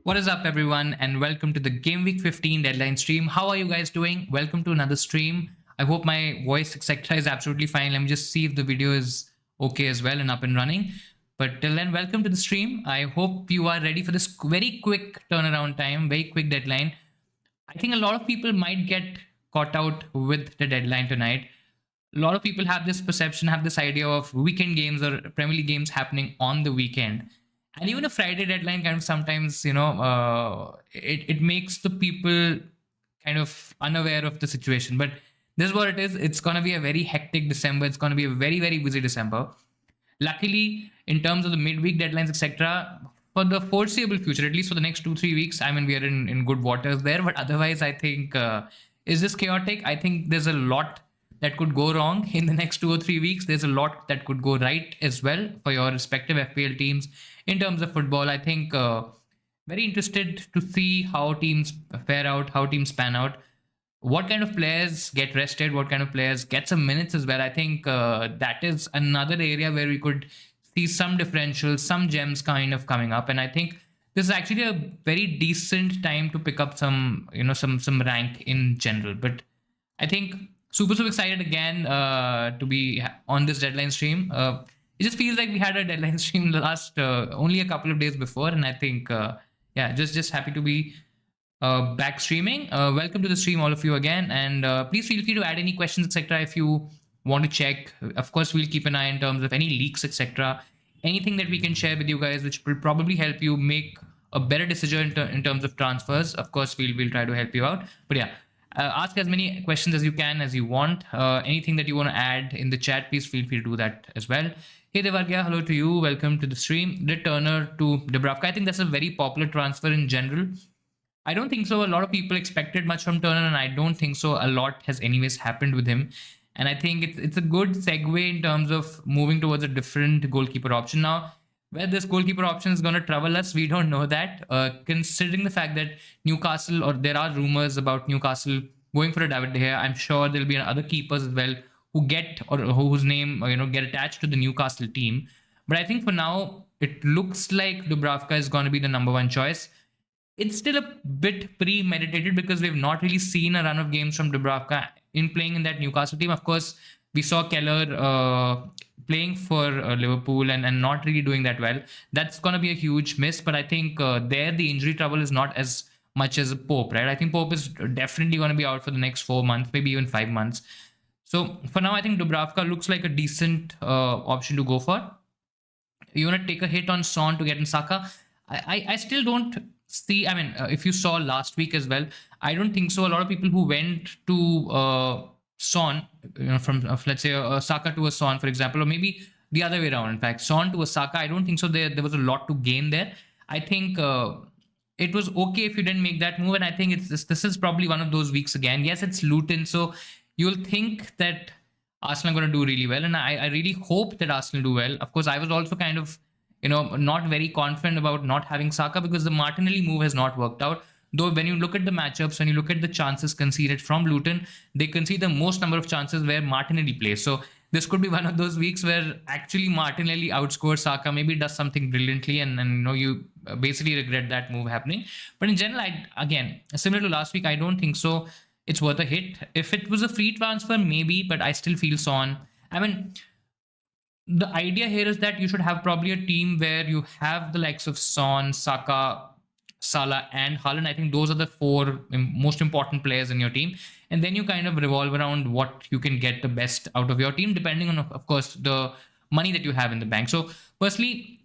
What is up, everyone, and welcome to the Game Week 15 deadline stream. How are you guys doing? Welcome to another stream. I hope my voice, etc., is absolutely fine. Let me just see if the video is okay as well and up and running. But till then, welcome to the stream. I hope you are ready for this very quick turnaround time, very quick deadline. I think a lot of people might get caught out with the deadline tonight. A lot of people have this perception, have this idea of weekend games or Premier League games happening on the weekend. And even a Friday deadline kind of sometimes, it makes the people kind of unaware of the situation. But this is what it is. It's going to be a very hectic December. It's going to be a very, very busy December. Luckily, in terms of the midweek deadlines, etc., for the foreseeable future, at least for the next 2-3 weeks, I mean, we are in good waters there. But otherwise, I think, is this chaotic? I think there's a lot that could go wrong in the next 2 or 3 weeks. There's a lot that could go right as well for your respective FPL teams. In terms of football, I think very interested to see how teams fare out, how teams pan out, what kind of players get rested, what kind of players get some minutes as well. I think that is another area where we could see some differentials, some gems kind of coming up. And I think this is actually a very decent time to pick up some rank in general. But I think super excited again to be on this deadline stream. It just feels like we had a deadline stream last only a couple of days before, and I think just happy to be back streaming. Welcome to the stream, all of you again, and please feel free to add any questions, etc. If you want to check. Of course, we'll keep an eye in terms of any leaks, etc. Anything that we can share with you guys, which will probably help you make a better decision in terms of transfers. Of course, we'll try to help you out. But yeah. Ask as many questions as you can, as you want. Anything that you want to add in the chat, please feel free to do that as well. Hey Devargya, hello to you. Welcome to the stream. Returner to Dubravka. I think that's a very popular transfer in general. I don't think so. A lot of people expected much from Turner, and I don't think so. A lot has anyways happened with him. And I think it's a good segue in terms of moving towards a different goalkeeper option now. Where this goalkeeper option is going to trouble us, we don't know that. Considering the fact that Newcastle, or there are rumors about Newcastle going for a David De Gea, I'm sure there'll be other keepers as well who get, or whose name get attached to the Newcastle team. But I think for now, it looks like Dubravka is going to be the number one choice. It's still a bit premeditated because we've not really seen a run of games from Dubravka in playing in that Newcastle team. Of course, we saw Keller playing for Liverpool and not really doing that well. That's going to be a huge miss. But I think there the injury trouble is not as much as Pope, right? I think Pope is definitely going to be out for the next 4 months, maybe even 5 months. So for now, I think Dubravka looks like a decent option to go for. You want to take a hit on Son to get in Saka? I still don't see. I mean, if you saw last week as well, I don't think so. A lot of people who went to Son, from let's say Saka to a Son, for example, or maybe the other way around. In fact, Son to a Saka, I don't think so. There was a lot to gain there. I think it was okay if you didn't make that move, and I think this is probably one of those weeks again. Yes, it's Luton, so you'll think that Arsenal are going to do really well, and I really hope that Arsenal do well. Of course, I was also kind of not very confident about not having Saka because the Martinelli move has not worked out. Though when you look at the matchups, when you look at the chances conceded from Luton, they concede the most number of chances where Martinelli plays. So this could be one of those weeks where actually Martinelli outscores Saka, maybe does something brilliantly, and you basically regret that move happening. But in general, again, similar to last week, I don't think so. It's worth a hit. If it was a free transfer, maybe, but I still feel Son. I mean, the idea here is that you should have probably a team where you have the likes of Son, Saka, Salah and Haaland. I think those are the 4 most important players in your team, and then you kind of revolve around what you can get the best out of your team, depending on, of course, the money that you have in the bank. So personally,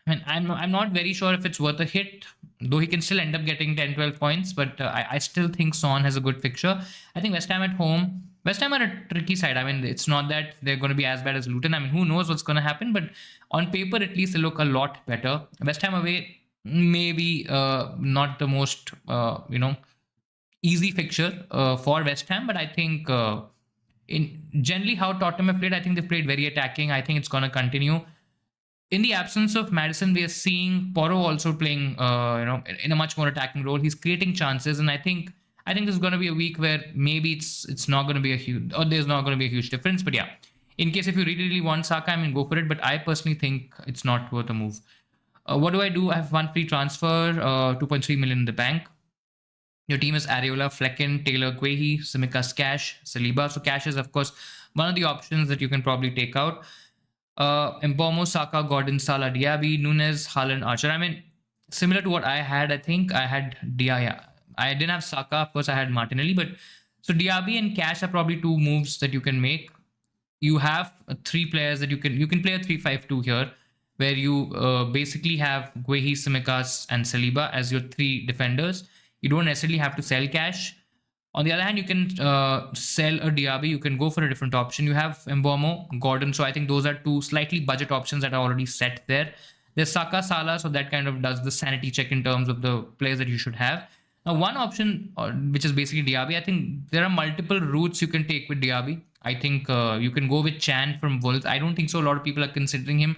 I mean, I'm not very sure if it's worth a hit, though he can still end up getting 10-12 points, but I still think Son has a good fixture. I think West Ham at home. West Ham are a tricky side. I mean, it's not that they're going to be as bad as Luton. I mean, who knows what's going to happen, but on paper, at least they look a lot better. West Ham away, maybe not the most easy fixture for West Ham, but I think in generally how Tottenham have played, I think they've played very attacking. I think it's going to continue. In the absence of Maddison, we are seeing Porro also playing in a much more attacking role. He's creating chances, and I think this is going to be a week where maybe it's not going to be a huge, or there's not going to be a huge difference. But yeah, in case if you really want Saka, I mean, go for it. But I personally think it's not worth a move. What do I do? I have one free transfer, 2.3 million in the bank. Your team is Areola, Flecken, Taylor, Guehi, Simicas, Cash, Saliba. So Cash is, of course, one of the options that you can probably take out. Mbomo, Saka, Gordon, Salah, Diaby, Nunes, Haaland, Archer. I mean, similar to what I had, I think I had Diaby. I didn't have Saka, of course, I had Martinelli, but so Diaby and Cash are probably two moves that you can make. You have three players that you can play a 3-5-2 here, where you basically have Guehi, Simicas, and Saliba as your three defenders. You don't necessarily have to sell Cash. On the other hand, you can sell a Diaby. You can go for a different option. You have Mbomo, Gordon. So I think those are two slightly budget options that are already set there. There's Saka, Salah, so that kind of does the sanity check in terms of the players that you should have. Now, one option, which is basically Diaby, I think there are multiple routes you can take with Diaby. I think you can go with Chan from Wolves. I don't think so. A lot of people are considering him.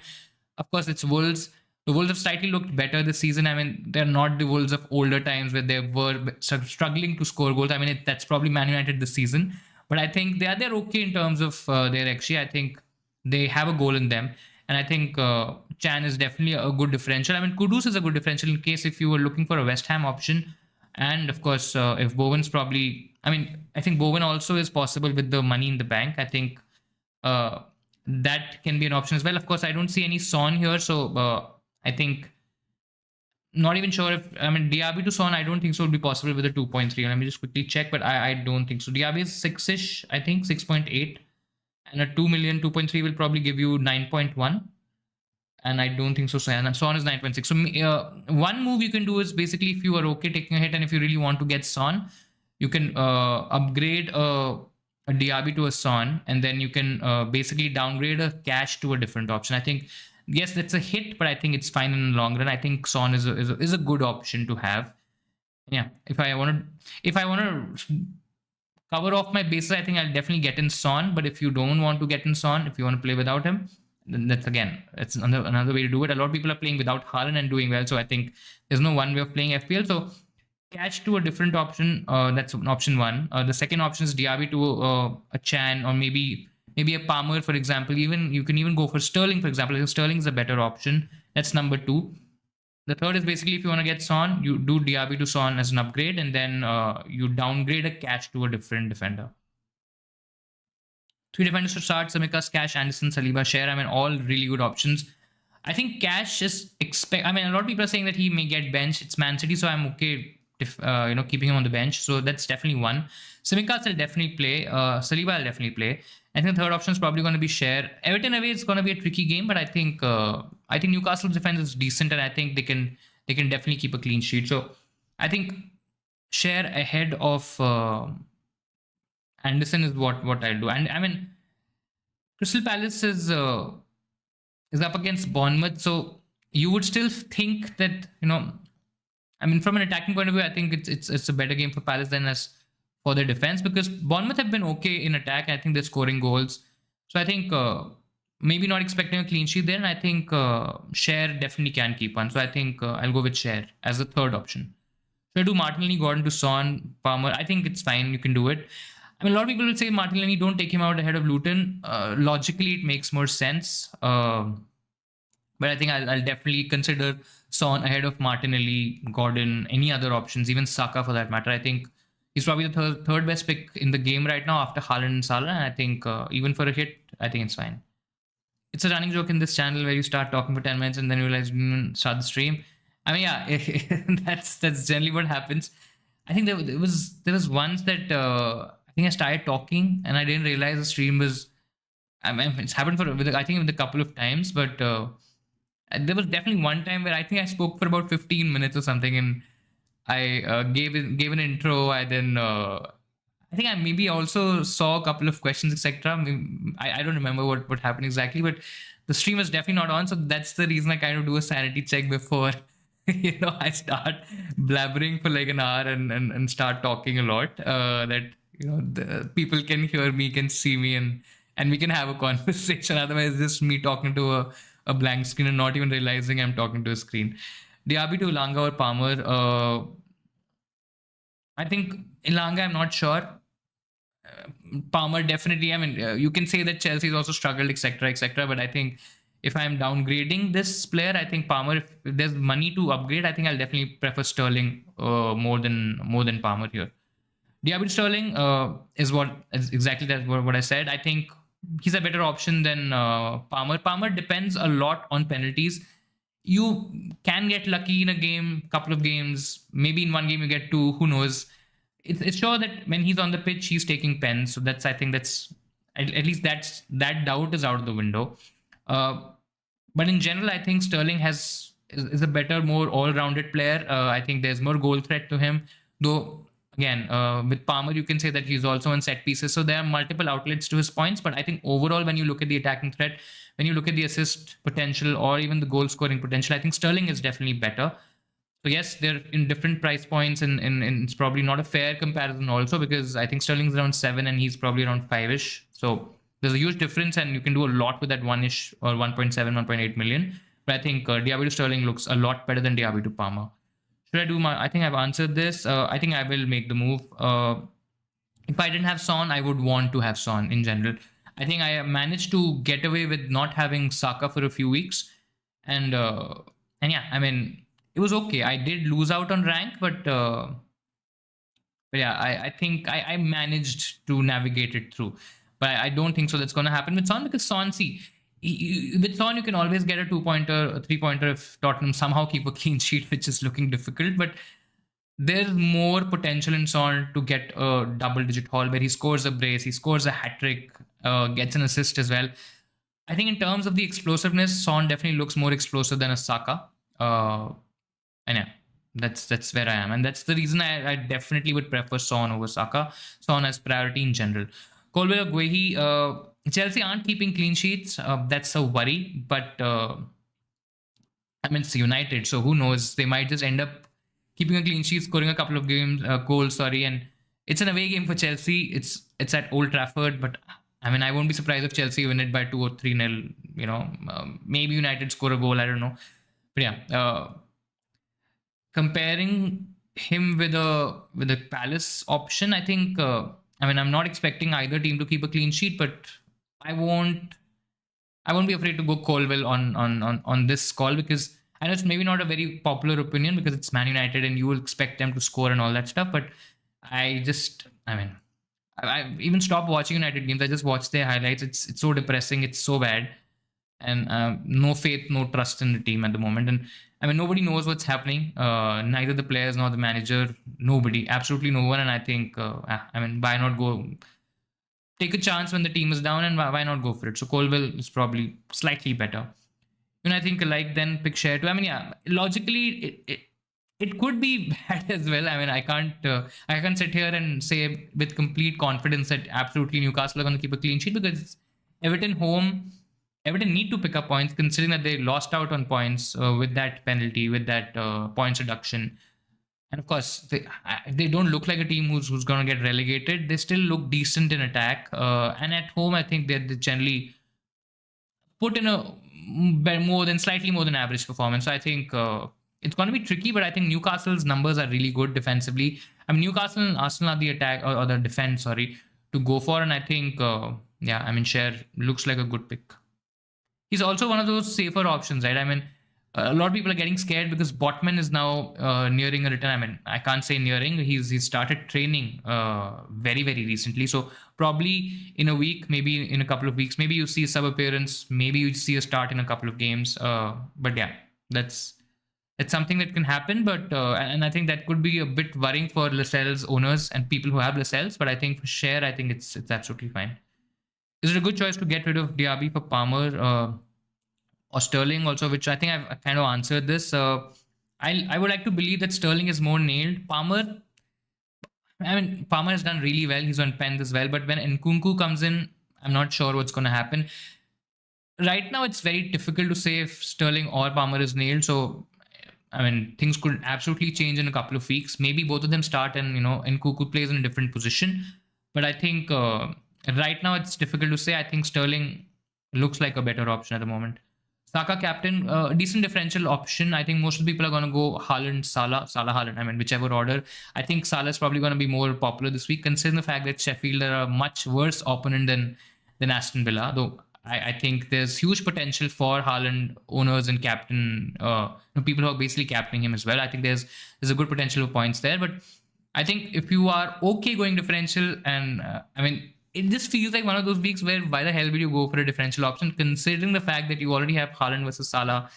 Of course, it's Wolves. The Wolves have slightly looked better this season. I mean, they're not the Wolves of older times where they were struggling to score goals. I mean, that's probably Man United this season. But I think they're okay in terms of their XG. I think they have a goal in them. And I think Chan is definitely a good differential. I mean, Kudus is a good differential in case if you were looking for a West Ham option. And of course, if Bowen's probably, I mean, I think Bowen also is possible with the money in the bank. I think that can be an option as well. Of course, I don't see any Son here. So I think not even sure if, I mean, Diaby to Son, I don't think so would be possible with a 2.3. Let me just quickly check, but I don't think so. Diaby is 6-ish, I think, 6.8. And a 2 million, 2.3 will probably give you 9.1. And I don't think so. Son is 9.6. So one move you can do is basically if you are okay taking a hit and if you really want to get Son, you can upgrade a Diaby to a Son, and then you can basically downgrade a Cash to a different option. I think, yes, that's a hit, but I think it's fine in the long run. I think Son is a good option to have. Yeah, if I want to cover off my bases, I think I'll definitely get in Son. But if you don't want to get in Son, if you want to play without him, then that's another way to do it. A lot of people are playing without Haaland and doing well. So I think there's no one way of playing FPL. So Cash to a different option. That's option one. The second option is Diaby to a Chan, or maybe a Palmer, for example. Even you can even go for Sterling, for example. Sterling is a better option. That's number two. The third is basically if you want to get Son, you do Diaby to Son as an upgrade, and then you downgrade a Cash to a different defender. Three defenders to start: Samikas, Cash, Anderson, Saliba, Share. I mean, all really good options. I think Cash is I mean, a lot of people are saying that he may get benched. It's Man City, so I'm okay if keeping him on the bench. So that's definitely one. Simikas will definitely play. Saliba will definitely play. I think the third option is probably going to be Share. Everton away is going to be a tricky game, but I think Newcastle's defense is decent, and I think they can definitely keep a clean sheet. So I think Share ahead of Anderson is what I'll do. And I mean, Crystal Palace is up against Bournemouth, so you would still think that I mean, from an attacking point of view, I think it's a better game for Palace than as for their defense, because Bournemouth have been okay in attack. I think they're scoring goals, so I think maybe not expecting a clean sheet there. And I think Share definitely can keep one. So I think I'll go with Share as the third option. So I do Martinelli, Gordon to Son, Palmer. I think it's fine. You can do it. I mean, a lot of people will say Martinelli, don't take him out ahead of Luton. Logically, it makes more sense. But I think I'll definitely consider Son ahead of Martinelli, Gordon, any other options, even Saka for that matter. I think he's probably the third best pick in the game right now after Haaland and Salah. And I think even for a hit, I think it's fine. It's a running joke in this channel where you start talking for 10 minutes and then you realize start the stream. I mean, yeah, that's generally what happens. I think there was once that I think I started talking and I didn't realize the stream was. I mean, it's happened with a couple of times, but there was definitely one time where I think I spoke for about 15 minutes or something, and I gave an intro. I then I think I maybe also saw a couple of questions, etc. I don't remember what happened exactly, but the stream was definitely not on. So that's the reason I kind of do a sanity check before I start blabbering for like an hour and start talking a lot. That the people can hear me, can see me, and we can have a conversation. Otherwise, it's just me talking to a blank screen and not even realizing I'm talking to a screen. Diaby to Ilanga or Palmer. I think Ilanga, I'm not sure. Palmer definitely. I mean, you can say that Chelsea's also struggled, etc., etc. But I think if I'm downgrading this player, I think Palmer, if there's money to upgrade, I think I'll definitely prefer Sterling more than Palmer here. Diaby Sterling is exactly that what I said. I think he's a better option than Palmer. Palmer depends a lot on penalties. You can get lucky in a game, couple of games, maybe in one game you get two. Who knows? It's sure that when he's on the pitch, he's taking pens. So I think that's at least that doubt is out of the window. But in general, I think Sterling is a better, more all-rounded player. I think there's more goal threat to him. Though again, with Palmer, you can say that he's also on set pieces. So there are multiple outlets to his points. But I think overall, when you look at the attacking threat, when you look at the assist potential or even the goal scoring potential, I think Sterling is definitely better. So yes, they're in different price points, and it's probably not a fair comparison also, because I think Sterling's around 7 and he's probably around 5-ish. So there's a huge difference, and you can do a lot with that 1-ish or 1.7, 1.8 million. But I think Diaby to Sterling looks a lot better than Diaby to Palmer. Should I do I think I've answered this. I think I will make the move. If I didn't have Son, I would want to have Son in general. I think I managed to get away with not having Saka for a few weeks. And yeah, I mean, it was okay. I did lose out on rank, but yeah, I think I managed to navigate it through. But I don't think so that's going to happen with Son, because Son, see, with Son, you can always get a 2-pointer, a 3-pointer if Tottenham somehow keep a clean sheet, which is looking difficult. But there's more potential in Son to get a double-digit haul where he scores a brace, he scores a hat-trick, gets an assist as well. I think in terms of the explosiveness, Son definitely looks more explosive than a Saka. And yeah, that's where I am. And that's the reason I definitely would prefer Son over Saka. Son as priority in general. Colwell Guehi, Chelsea aren't keeping clean sheets. That's a worry. But I mean, it's United, so who knows? They might just end up keeping a clean sheet, scoring a couple of goals, and it's an away game for Chelsea. It's at Old Trafford, but I mean, I won't be surprised if Chelsea win it by 2 or 3-0. You know, maybe United score a goal. I don't know. But yeah, comparing him with a Palace option, I think. I mean, I'm not expecting either team to keep a clean sheet, but I won't be afraid to go Colwell on this call, because I know it's maybe not a very popular opinion because it's Man United and you will expect them to score and all that stuff. But I even stopped watching United games. I just watch their highlights. It's so depressing. It's so bad. And no faith, no trust in the team at the moment. And I mean, nobody knows what's happening. Neither the players nor the manager. Nobody. Absolutely no one. And I think, I mean, why not go take a chance when the team is down, and why not go for it? So Colwell is probably slightly better. And I think then pick Share too. I mean, yeah, logically it could be bad as well. I mean, I can't sit here and say with complete confidence that absolutely Newcastle are going to keep a clean sheet, because it's Everton home. Everton need to pick up points, considering that they lost out on points with that penalty, with that points reduction. And of course, they don't look like a team who's going to get relegated. They still look decent in attack. And at home, I think they generally put in a slightly more than average performance. So I think it's going to be tricky, but I think Newcastle's numbers are really good defensively. I mean, Newcastle and Arsenal are the attack or the defense, to go for. And I think, yeah, I mean, Share looks like a good pick. He's also one of those safer options, right? I mean, a lot of people are getting scared because Botman is now nearing a return. I mean, I can't say nearing. He's started training very, very recently. So probably in a week, maybe in a couple of weeks, maybe you see a sub appearance. Maybe you see a start in a couple of games. But yeah, that's something that can happen. But and I think that could be a bit worrying for Lascelles owners and people who have Lascelles. But I think for Share, I think it's absolutely fine. Is it a good choice to get rid of Diaby for Palmer or Sterling also, which I think I've kind of answered this. I would like to believe that Sterling is more nailed. Palmer has done really well. He's on pens as well. But when Nkunku comes in, I'm not sure what's going to happen. Right now, it's very difficult to say if Sterling or Palmer is nailed. So, I mean, things could absolutely change in a couple of weeks. Maybe both of them start and, Nkunku plays in a different position. But I think right now it's difficult to say. I think Sterling looks like a better option at the moment. Saka captain, decent differential option. I think most of the people are going to go Haaland, Salah, Haaland. I mean, whichever order. I think Salah is probably going to be more popular this week, considering the fact that Sheffield are a much worse opponent than Aston Villa. Though I think there's huge potential for Haaland owners and captain, people who are basically captaining him as well. I think there's a good potential of points there. But I think if you are okay going differential, and it just feels like one of those weeks where why the hell would you go for a differential option, considering the fact that you already have Haaland versus Salah,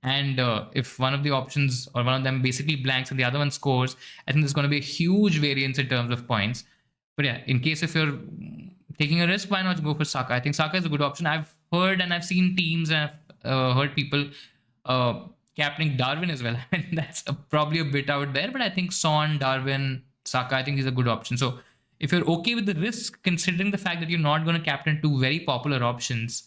and if one of the options or one of them basically blanks and the other one scores, I think there's going to be a huge variance in terms of points. But yeah, in case if you're taking a risk, why not go for Saka? I think Saka is a good option. I've heard and I've seen teams and I've heard people captaining Darwin as well. That's probably a bit out there, but I think Son, Darwin, Saka, I think is a good option. So if you're okay with the risk, considering the fact that you're not going to captain two very popular options,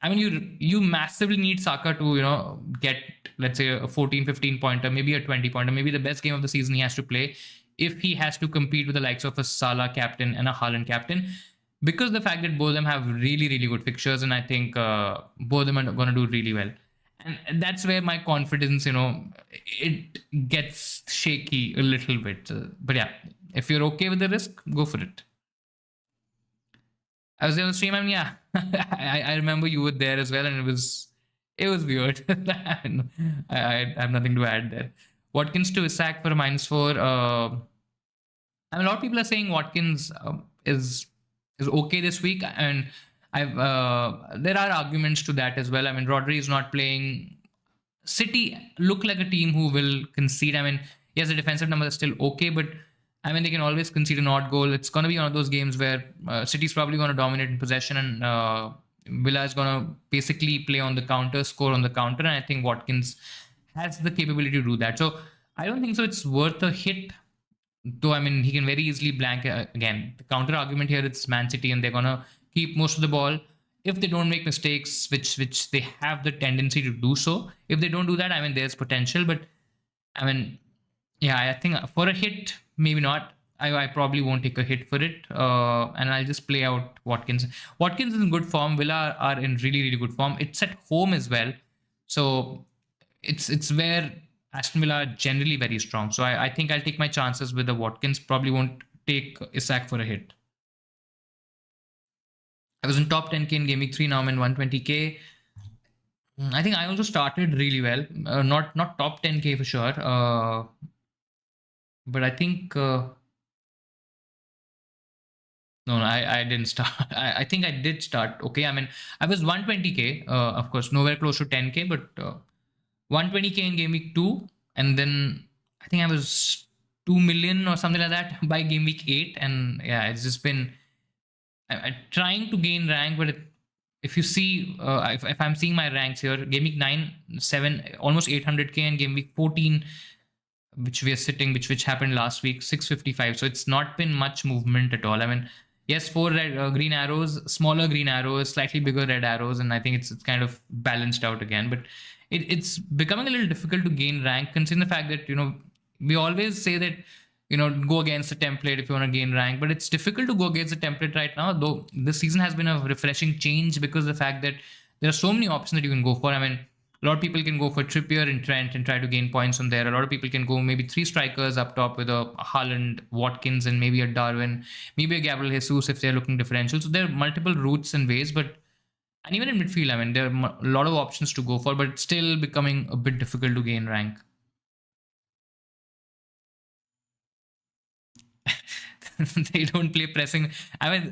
I mean, you massively need Saka to, get, let's say, a 14, 15 pointer, maybe a 20 pointer, maybe the best game of the season he has to play if he has to compete with the likes of a Salah captain and a Haaland captain. Because the fact that both of them have really, really good fixtures, and I think both of them are going to do really well. And that's where my confidence, it gets shaky a little bit. But yeah, if you're okay with the risk, go for it. I was there on the stream, and yeah, I remember you were there as well, and it was weird. I have nothing to add there. Watkins to Isak for a -4. A lot of people are saying Watkins is okay this week, and I've there are arguments to that as well. I mean, Rodri is not playing. City look like a team who will concede. I mean, yes, the defensive numbers are still okay, but I mean, they can always concede an odd goal. It's going to be one of those games where City's probably going to dominate in possession, and Villa is going to basically play on the counter, score on the counter. And I think Watkins has the capability to do that. So I don't think so it's worth a hit. Though, I mean, he can very easily blank again. The counter argument here, it's Man City, and they're going to keep most of the ball. If they don't make mistakes, which they have the tendency to do so, if they don't do that, I mean, there's potential. But I mean, yeah, I think for a hit, maybe not. I probably won't take a hit for it, and I'll just play out Watkins. Watkins is in good form. Villa are in really, really good form. It's at home as well, so it's where Aston Villa are generally very strong. So I think I'll take my chances with the Watkins. Probably won't take Isak for a hit. I was in top 10k in Game Week 3. Now I'm in 120k. I think I also started really well. Not top 10k for sure. But I think no, I didn't start. I think I did start. Okay, I mean, I was 120k. Of course, nowhere close to 10k, but 120k in Game Week 2, and then I think I was 2 million or something like that by Game Week 8, and yeah, it's just been I'm trying to gain rank, but if you see, if I'm seeing my ranks here, Game Week 9, 7, almost 800k, and Game Week 14, which we are sitting, which happened last week, 655. So it's not been much movement at all. I mean, yes, 4 red, green arrows, smaller green arrows, slightly bigger red arrows, and I think it's kind of balanced out again. But it's becoming a little difficult to gain rank, considering the fact that we always say that go against the template if you want to gain rank, but it's difficult to go against the template right now. Though this season has been a refreshing change because of the fact that there are so many options that you can go for. I mean, a lot of people can go for Trippier and Trent and try to gain points on there. A lot of people can go maybe 3 strikers up top with a Haaland, Watkins, and maybe a Darwin, maybe a Gabriel Jesus if they're looking differential. So there are multiple routes and ways, and even in midfield, I mean, there are a lot of options to go for, but it's still becoming a bit difficult to gain rank. They don't play pressing. I mean,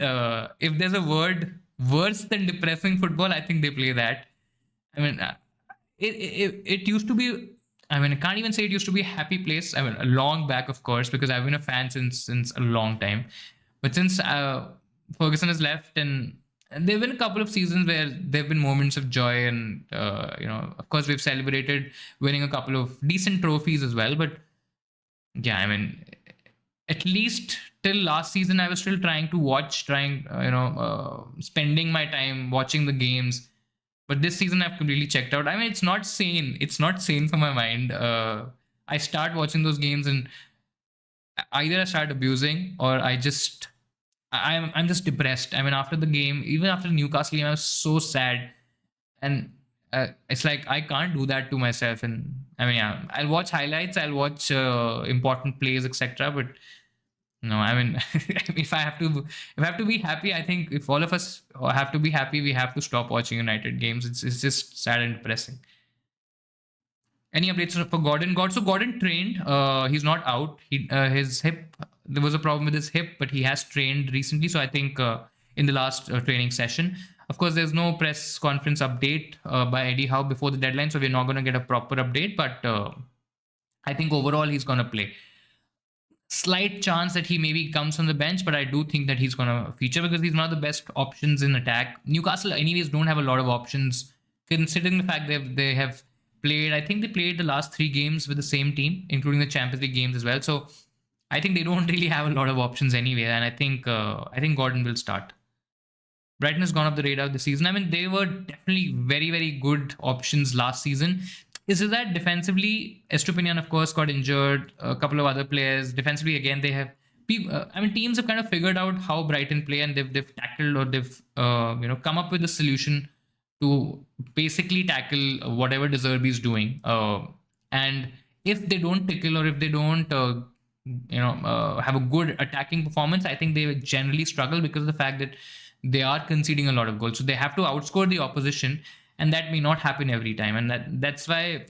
if there's a word worse than depressing football, I think they play that. I mean, it used to be. I mean, I can't even say it used to be a happy place. I mean, a long back, of course, because I've been a fan since a long time. But since Ferguson has left, and there've been a couple of seasons where there've been moments of joy, and of course, we've celebrated winning a couple of decent trophies as well. But yeah, I mean, at least till last season, I was still trying to watch, spending my time watching the games. But this season, I've completely checked out. I mean, it's not sane. It's not sane for my mind. I start watching those games, and either I start abusing, or I'm just depressed. I mean, after the game, even after the Newcastle game, I was so sad, and it's like I can't do that to myself. And I mean, yeah, I'll watch highlights, I'll watch important plays, etc. But No, I mean, if I have to be happy, I think if all of us have to be happy, we have to stop watching United games. It's just sad and depressing. Any updates for Gordon? So Gordon trained. He's not out. His hip. There was a problem with his hip, but he has trained recently. So I think in the last training session. Of course, there's no press conference update by Eddie Howe before the deadline, so we're not going to get a proper update. But I think overall he's going to play. Slight chance that he maybe comes on the bench, but I do think that he's going to feature because he's one of the best options in attack. Newcastle, anyways, don't have a lot of options considering the fact that they have played. I think they played the last 3 games with the same team, including the Champions League games as well. So I think they don't really have a lot of options anyway, and I think Gordon will start. Brighton has gone off the radar this season. I mean, they were definitely very, very good options last season. Is it that defensively, Estupinian, of course, got injured. A couple of other players. Defensively, again, they have. I mean, teams have kind of figured out how Brighton play, and they've tackled or they've come up with a solution to basically tackle whatever De Zerbi is doing. And if they don't tickle or if they don't have a good attacking performance, I think they generally struggle because of the fact that they are conceding a lot of goals. So they have to outscore the opposition, and that may not happen every time. And that's why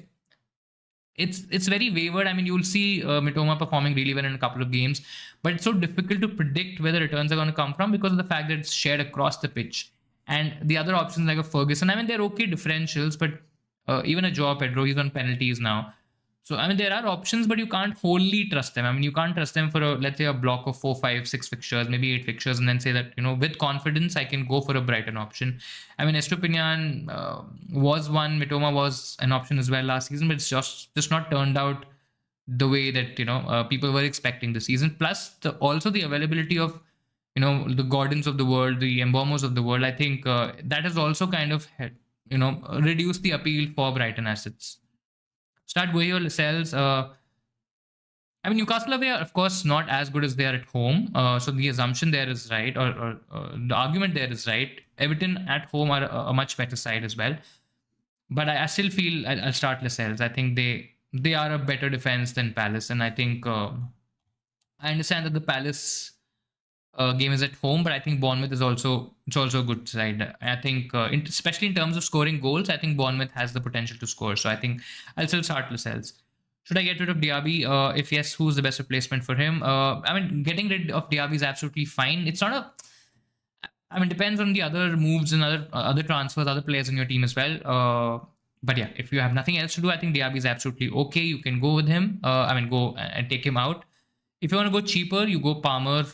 it's very wavered. I mean, you'll see Mitoma performing really well in a couple of games, but it's so difficult to predict where the returns are going to come from because of the fact that it's shared across the pitch. And the other options like a Ferguson, I mean, they're okay differentials, but even a Joao Pedro, he's on penalties now. So, I mean, there are options, but you can't wholly trust them. I mean, you can't trust them for, let's say, a block of 4, 5, 6 fixtures, maybe 8 fixtures, and then say that, with confidence, I can go for a Brighton option. I mean, Estupinian was one, Mitoma was an option as well last season, but it's just not turned out the way that, people were expecting this season. Plus, also the availability of, the Gordons of the world, the Mbomos of the world. I think that has also kind of, reduced the appeal for Brighton assets. Start Guayo, Lascelles. I mean, Newcastle away are, of course, not as good as they are at home. So the assumption there is right, or the argument there is right. Everton at home are a much better side as well. But I still feel I'll start Lascelles. I think they are a better defense than Palace. And I think I understand that the Palace game is at home, but I think Bournemouth is also a good side. I think, especially in terms of scoring goals, I think Bournemouth has the potential to score. So I think I'll still start Lascelles. Should I get rid of Diaby? If yes, who's the best replacement for him? I mean, getting rid of Diaby is absolutely fine. It's not a. I mean, depends on the other moves and other transfers, other players in your team as well. But yeah, if you have nothing else to do, I think Diaby is absolutely okay. You can go with him. Go and take him out. If you want to go cheaper, you go Palmer.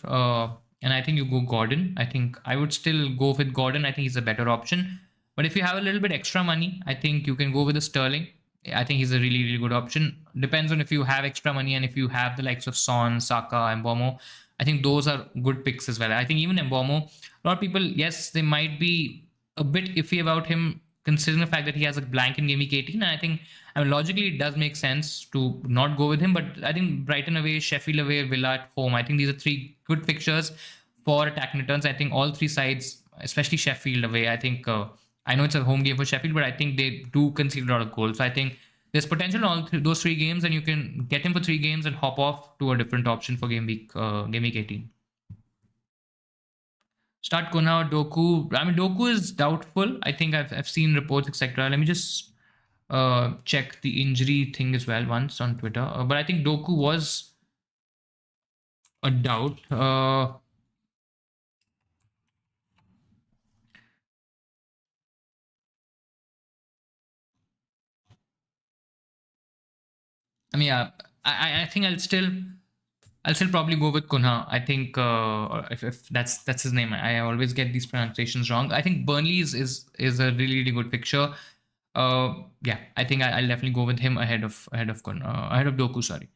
And I think you go Gordon. I think I would still go with Gordon. I think he's a better option. But if you have a little bit extra money, I think you can go with a Sterling. I think he's a really, really good option. Depends on if you have extra money and if you have the likes of Son, Saka, Mbomo. I think those are good picks as well. I think even Mbomo, a lot of people, yes, they might be a bit iffy about him considering the fact that he has a blank in game week 18. And I think logically it does make sense to not go with him. But I think Brighton away, Sheffield away, Villa at home. I think these are 3 good fixtures for attacking returns. I think all 3 sides, especially Sheffield away, I think I know it's a home game for Sheffield, but I think they do concede a lot of goals. So I think there's potential in all those 3 games, and you can get him for 3 games and hop off to a different option for game week 18. Start Kona, Doku. I mean, Doku is doubtful. I think I've seen reports, etc. Let me just check the injury thing as well once on Twitter. But I think Doku was a doubt. I mean, yeah, I think I'll still probably go with Kunha. I think if that's his name. I always get these pronunciations wrong. I think Burnley is a really, really good picture. Yeah, I think I'll definitely go with him ahead of Doku. Sorry.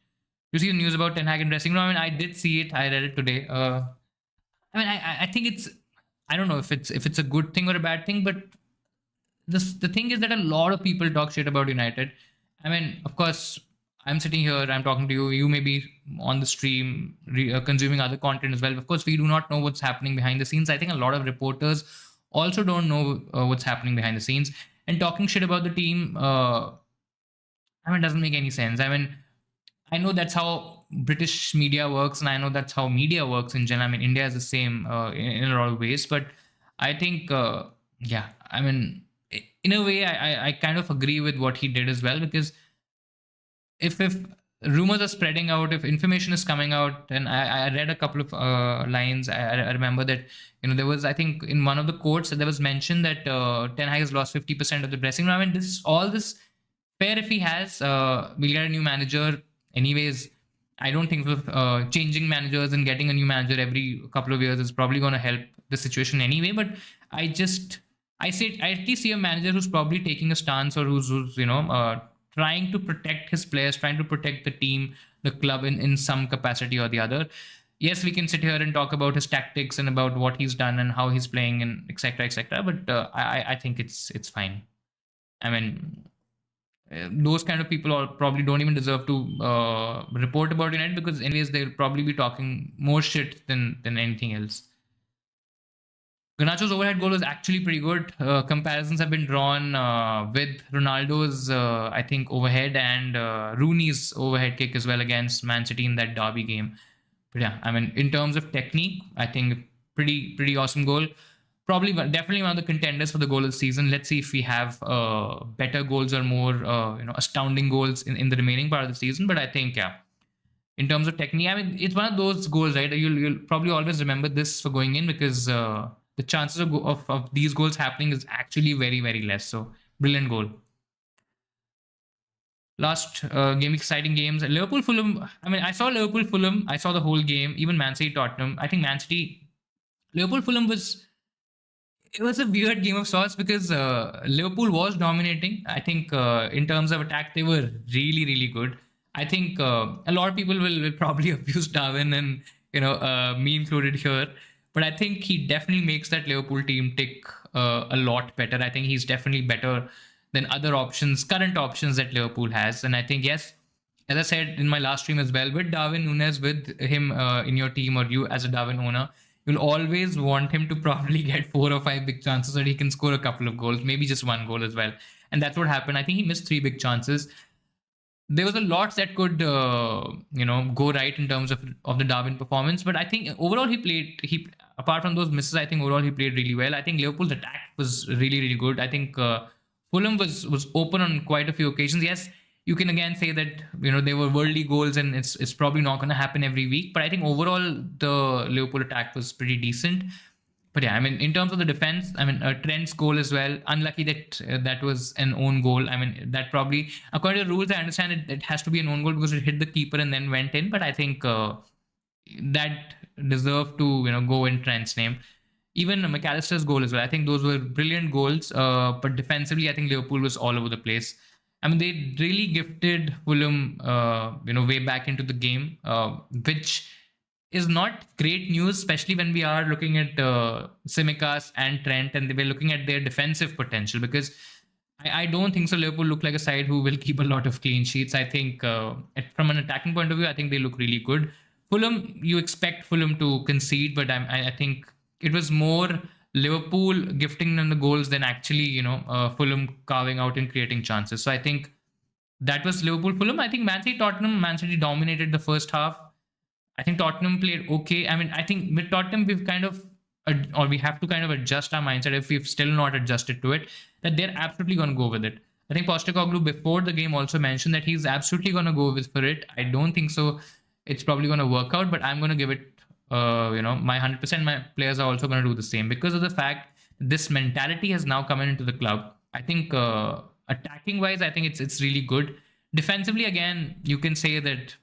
You see the news about Ten Hag and dressing room? I mean, I did see it. I read it today. I mean, I think it's. I don't know if it's a good thing or a bad thing, but the thing is that a lot of people talk shit about United. I mean, of course, I'm sitting here, I'm talking to you. You may be on the stream, consuming other content as well. Of course, we do not know what's happening behind the scenes. I think a lot of reporters also don't know what's happening behind the scenes. And talking shit about the team, it doesn't make any sense. I mean, I know that's how British media works, and I know that's how media works in general. I mean, India is the same in a lot of ways, but I think, yeah, I mean, in a way, I kind of agree with what he did as well, because if rumors are spreading out, if information is coming out, and I read a couple of lines. I remember that, there was, I think, in one of the quotes there was mentioned that Ten Hag has lost 50% of the dressing room. I mean, this fair if he has. We'll get a new manager anyways. I don't think changing managers and getting a new manager every couple of years is probably going to help the situation anyway. But I just I at least see a manager who's probably taking a stance, or who's trying to protect his players, trying to protect the team, the club in some capacity or the other. Yes, we can sit here and talk about his tactics and about what he's done and how he's playing and etc. etc. But I think it's fine. I mean, those kind of people probably don't even deserve to report about United, because anyways they'll probably be talking more shit than anything else. Garnacho's overhead goal was actually pretty good. Comparisons have been drawn with Ronaldo's, I think, overhead, and Rooney's overhead kick as well against Man City in that derby game. But yeah, I mean, in terms of technique, I think pretty awesome goal. Probably, definitely one of the contenders for the goal of the season. Let's see if we have better goals or more, astounding goals in the remaining part of the season. But I think, yeah, in terms of technique, I mean, it's one of those goals, right? You'll probably always remember this for going in, because the chances of these goals happening is actually very, very less. So, brilliant goal. Last game, exciting games. Liverpool Fulham. I mean, I saw Liverpool Fulham. I saw the whole game. Even Man City Tottenham. I think Man City, Liverpool Fulham it was a weird game of sorts, because Liverpool was dominating. I think in terms of attack, they were really, really good. I think a lot of people will probably abuse Darwin, and me included here. But I think he definitely makes that Liverpool team tick a lot better. I think he's definitely better than other options, current options that Liverpool has. And I think, yes, as I said in my last stream as well, with Darwin Núñez, with him in your team, or you as a Darwin owner, you'll always want him to probably get 4 or 5 big chances so that he can score a couple of goals, maybe just one goal as well. And that's what happened. I think he missed 3 big chances. There was a lot that could, go right in terms of the Darwin performance. But I think overall apart from those misses, I think overall he played really well. I think Liverpool's attack was really, really good. I think Fulham was open on quite a few occasions. Yes, you can again say that they were worldly goals, and it's probably not going to happen every week. But I think overall the Liverpool attack was pretty decent. But yeah, I mean, in terms of the defense, I mean, Trent's goal as well. Unlucky that that was an own goal. I mean, that probably, according to the rules, I understand it has to be an own goal because it hit the keeper and then went in. But I think that deserved to go in Trent's name. Even McAllister's goal as well. I think those were brilliant goals. But defensively, I think Liverpool was all over the place. I mean, they really gifted Fulham, way back into the game, which is not great news, especially when we are looking at Tsimikas and Trent, and we're looking at their defensive potential, because I don't think so Liverpool look like a side who will keep a lot of clean sheets. I think from an attacking point of view, I think they look really good. Fulham, you expect Fulham to concede, but I think it was more Liverpool gifting them the goals than actually, Fulham carving out and creating chances. So I think that was Liverpool Fulham. I think Man City dominated the first half. I think Tottenham played okay. I mean, I think with Tottenham, we have to kind of adjust our mindset, if we've still not adjusted to it, that they're absolutely going to go with it. I think Postecoglou before the game also mentioned that he's absolutely going to go for it. I don't think so. It's probably going to work out, but I'm going to give it, my 100%. My players are also going to do the same, because of the fact this mentality has now come into the club. I think attacking wise, I think it's really good. Defensively, again, you can say that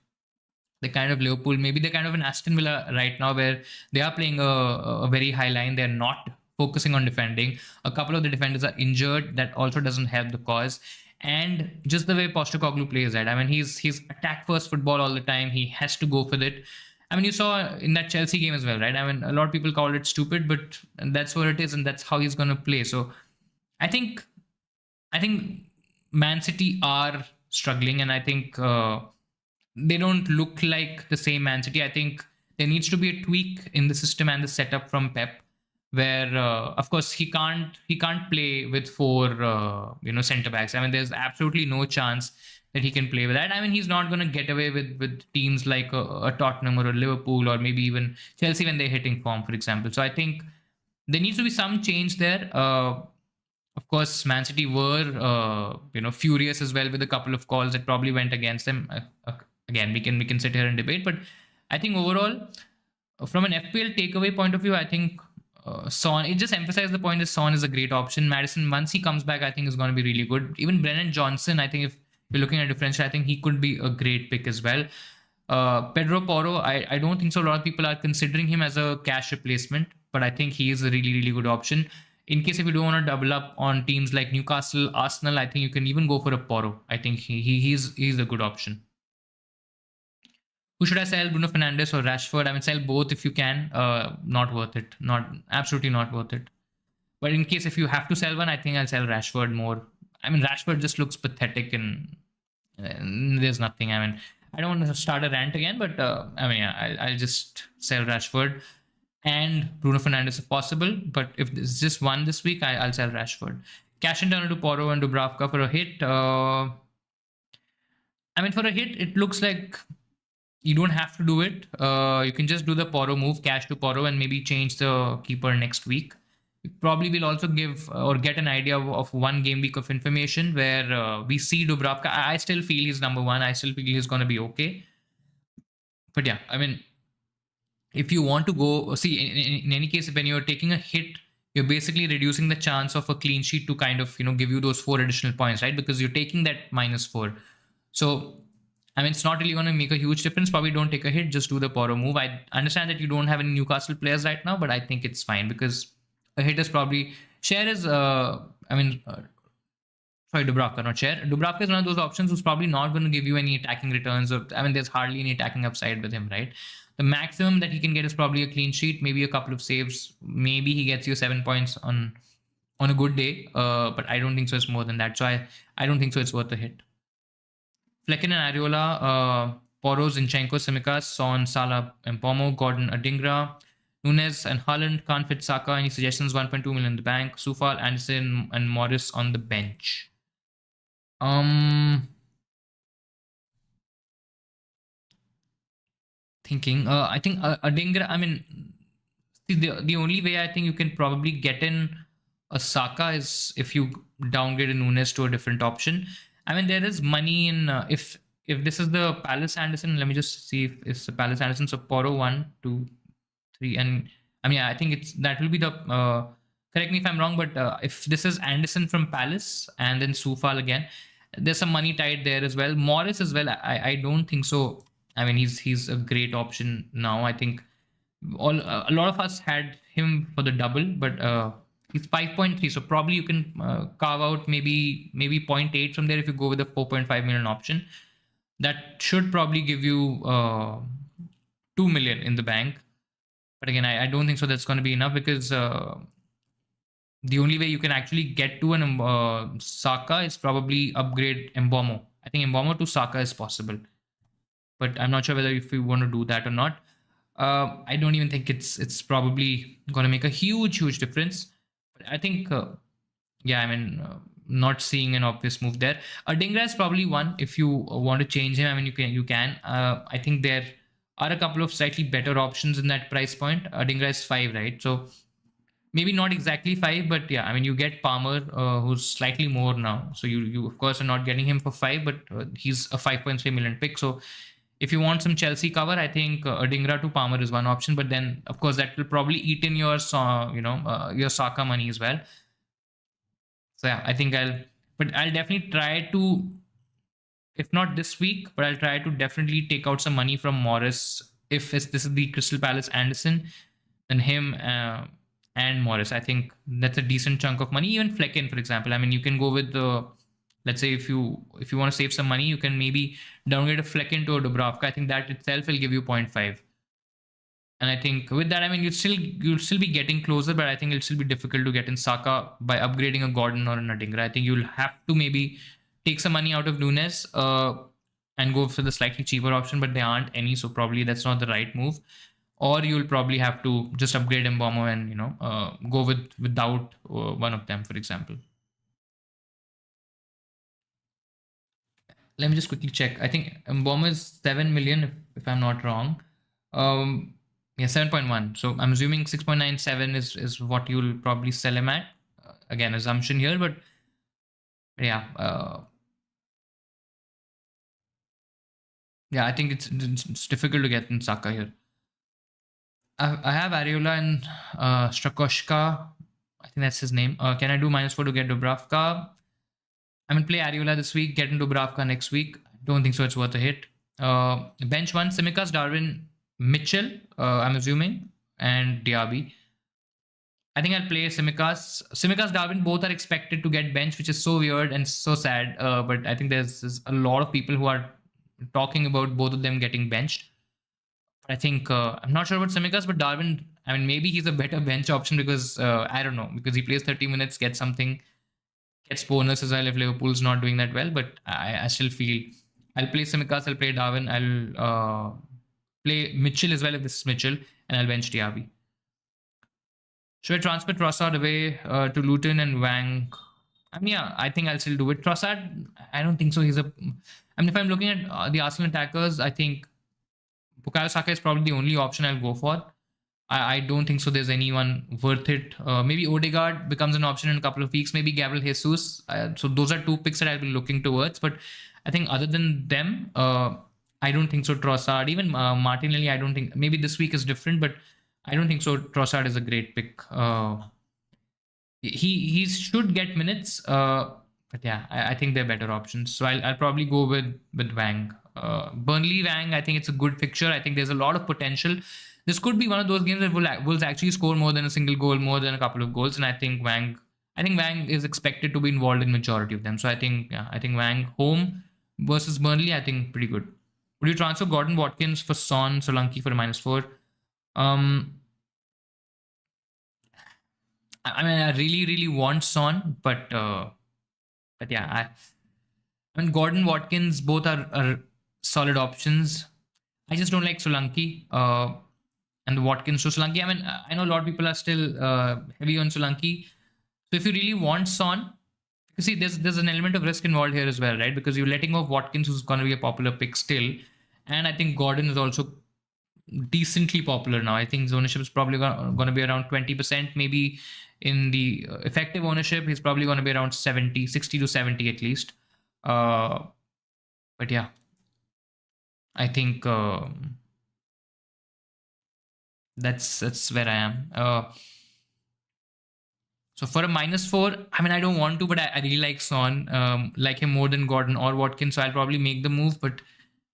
the kind of Liverpool, maybe they're kind of an Aston Villa right now, where they are playing a very high line. They're not focusing on defending. A couple of the defenders are injured. That also doesn't help the cause. And just the way Postecoglou plays that, I mean, he's attack first football all the time. He has to go for it. I mean, you saw in that Chelsea game as well, right? I mean, a lot of people call it stupid, but that's what it is, and that's how he's going to play. So I think Man City are struggling, and I think they don't look like the same Man City. I think there needs to be a tweak in the system and the setup from Pep, where of course he can't play with 4 centre backs. I mean, there's absolutely no chance that he can play with that. I mean, he's not going to get away with teams like a Tottenham or a Liverpool or maybe even Chelsea when they're hitting form, for example. So I think there needs to be some change there. Of course, Man City were furious as well with a couple of calls that probably went against them. Again, we can sit here and debate, but I think overall, from an FPL takeaway point of view, I think Son. It just emphasized the point that Son is a great option. Madison, once he comes back, I think is going to be really good. Even Brennan Johnson, I think if you're looking at differential, I think he could be a great pick as well. Pedro Porro, I don't think so. A lot of people are considering him as a cash replacement, but I think he is a really, really good option. In case if you don't want to double up on teams like Newcastle, Arsenal, I think you can even go for a Porro. I think he's a good option. Who should I sell, Bruno Fernandes or Rashford? I mean, sell both if you can. Not worth it. Not absolutely not worth it. But in case if you have to sell one, I think I'll sell Rashford more. I mean, Rashford just looks pathetic and there's nothing. I mean, I don't want to start a rant again, but I mean, yeah, I'll just sell Rashford and Bruno Fernandes if possible. But if there's just one this week, I'll sell Rashford. Cash in turn to Porro and Dubravka for a hit. I mean, for a hit, it looks like you don't have to do it. You can just do the Porro move, cash to Porro, and maybe change the keeper next week. You probably will also give or get an idea of one game week of information where we see Dubravka. I still feel he's number one. I still feel he's going to be okay. But yeah, I mean, if you want to go, see, in any case, when you're taking a hit, you're basically reducing the chance of a clean sheet to kind of, give you those 4 additional points, right? Because you're taking that -4. So I mean, it's not really going to make a huge difference. Probably don't take a hit, just do the Porro move. I understand that you don't have any Newcastle players right now, but I think it's fine because a hit is probably. Share is, sorry, Dubravka, not Share. Dubravka is one of those options who's probably not going to give you any attacking returns. There's hardly any attacking upside with him, right? The maximum that he can get is probably a clean sheet, maybe a couple of saves. Maybe he gets you 7 points on a good day, but I don't think so. It's more than that. So I don't think so. It's worth a hit. Flecken and Ariola, Porro, Zinchenko, Simicas, Son, Salah, and Pomo, Gordon, Adingra, Nunes and Haaland. Can't fit Saka. Any suggestions? 1.2 million in the bank. Soufal, Anderson, and Morris on the bench. Thinking. I think Adingra. I mean, see, the only way I think you can probably get in a Saka is if you downgrade a Nunes to a different option. I mean, there is money in if this is the Palace Anderson. Let me just see if it's the Palace Anderson. So Porro 1, 2, 3, and I mean, I think that will be the. Correct me if I'm wrong, but if this is Anderson from Palace and then Soufal again, there's some money tied there as well. Morris as well. I don't think so. I mean, he's a great option now. I think a lot of us had him for the double, but. He's 5.3, so probably you can carve out maybe 0.8 from there if you go with the 4.5 million option. That should probably give you 2 million in the bank. But again, I don't think so that's going to be enough because the only way you can actually get to an Saka is probably upgrade Mbomo. I think Mbomo to Saka is possible. But I'm not sure whether if you want to do that or not. I don't even think it's probably going to make a huge difference. I think, not seeing an obvious move there. Adingra is probably one if you want to change him. I mean, you can. I think there are a couple of slightly better options in that price point. Adingra is 5, right? So maybe not exactly 5, but yeah, I mean, you get Palmer, who's slightly more now. So you of course are not getting him for 5, but he's a 5.3 million pick. So if you want some Chelsea cover, I think Adingra to Palmer is one option. But then, of course, that will probably eat in your Saka money as well. So yeah, I think I'll definitely try to, if not this week, but I'll try to definitely take out some money from Morris if this is the Crystal Palace Anderson, then him and Morris. I think that's a decent chunk of money. Even Flecken, for example. I mean, you can go with the. Let's say if you want to save some money, you can maybe downgrade a Flecken to a Dubravka. I think that itself will give you 0.5. And I think with that, I mean, you'll still be getting closer, but I think it'll still be difficult to get in Saka by upgrading a Gordon or an Adingra. I think you'll have to maybe take some money out of Nunes and go for the slightly cheaper option, but there aren't any, so probably that's not the right move. Or you'll probably have to just upgrade Mbomo and go without one of them, for example. Let me just quickly check. I think Bomber is 7 million, if I'm not wrong. Yeah, 7.1. So I'm assuming 6.97 is what you'll probably sell him at. Again, assumption here, but yeah. Yeah, I think it's difficult to get in Saka here. I have Areola and Strakoshka. I think that's his name. Can I do -4 to get Dubravka? I'm gonna play Areola this week, get into Dubravka next week. Don't think so. It's worth a hit. Bench one: Simicas, Darwin, Mitchell. I'm assuming, and Diaby. I think I'll play Simicas. Simicas, Darwin, both are expected to get benched, which is so weird and so sad. But I think there's a lot of people who are talking about both of them getting benched. I think I'm not sure about Simicas, but Darwin. I mean, maybe he's a better bench option because I don't know, because he plays 30 minutes, gets something, gets bonus as well if Liverpool's not doing that well. But I still feel I'll play Simicas, I'll play Darwin, I'll play Mitchell as well if this is Mitchell, and I'll bench Diaby. Should I transfer Trossard away to Luton and Wang? I mean, yeah, I think I'll still do it. Trossard, I don't think so. He's a. I mean, if I'm looking at the Arsenal attackers, I think Bukayo Saka is probably the only option I'll go for. I don't think so. There's anyone worth it. Maybe Odegaard becomes an option in a couple of weeks. Maybe Gabriel Jesus. So those are two picks that I'll be looking towards. But I think other than them, I don't think so. Trossard, even Martinelli, I don't think. Maybe this week is different, but I don't think so. Trossard is a great pick. He should get minutes, but yeah, I think they're better options. So I'll probably go with Wang. Burnley Wang, I think it's a good fixture. I think there's a lot of potential. This could be one of those games where Wolves actually score more than a single goal, more than a couple of goals, and I think Wang is expected to be involved in majority of them. So I think Wang home versus Burnley, I think pretty good. Would you transfer Gordon Watkins for Son, Solanke for a -4? I mean, I really, really want Son, but yeah, I mean, Gordon Watkins both are solid options. I just don't like Solanke and the Watkins. So Solanke, I mean, I know a lot of people are still heavy on Solanke. So if you really want Son, you see, there's an element of risk involved here as well, right? Because you're letting off Watkins, who's going to be a popular pick still, and I think Gordon is also decently popular now. I think his ownership is probably going to be around 20%. Maybe in the effective ownership, he's probably going to be around 60 to 70 at least. But yeah, I think that's where I am. So for a -4, I mean, I don't want to, but I really like Son, like him more than Gordon or Watkins. So I'll probably make the move, but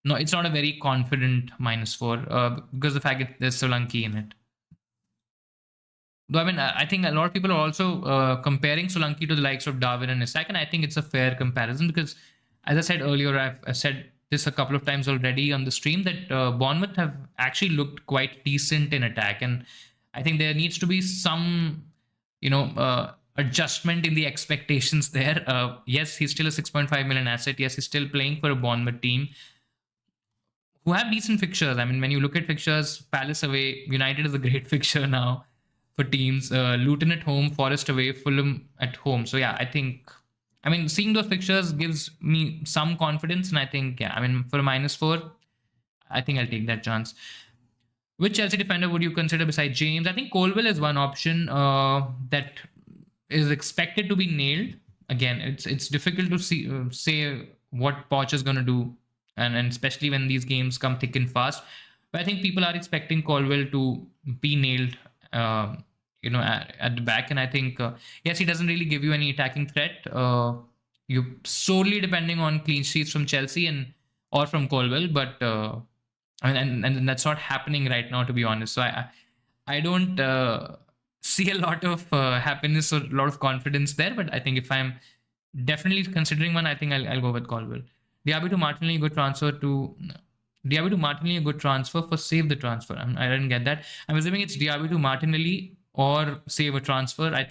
no, it's not a very confident -4 because the fact that there's Solanke in it. Though, I mean, I think a lot of people are also comparing Solanke to the likes of Darwin and Isak, and I think it's a fair comparison because, as I said earlier, I've said this a couple of times already on the stream that Bournemouth have actually looked quite decent in attack, and I think there needs to be some, adjustment in the expectations there. Yes, he's still a 6.5 million asset. Yes, he's still playing for a Bournemouth team who have decent fixtures. I mean, when you look at fixtures, Palace away, United is a great fixture now for teams. Luton at home, Forest away, Fulham at home. So yeah, I mean, seeing those fixtures gives me some confidence, and I think, yeah, I mean, for a -4, I think I'll take that chance. Which Chelsea defender would you consider beside James? I think Colwill is one option that is expected to be nailed. Again, it's difficult to say what Poch is going to do, and especially when these games come thick and fast. But I think people are expecting Colwill to be nailed, at the back. And I think, yes, he doesn't really give you any attacking threat. You're solely depending on clean sheets from Chelsea or from Colwill, but and that's not happening right now, to be honest. So I don't see a lot of happiness or a lot of confidence there. But I think if I'm definitely considering one, I think I'll go with Colwill. Diaby to Martinelli, good transfer to. Diaby to Martinelli, a good transfer for save the transfer. I didn't get that. I'm assuming it's Diaby to Martinelli or save a transfer. I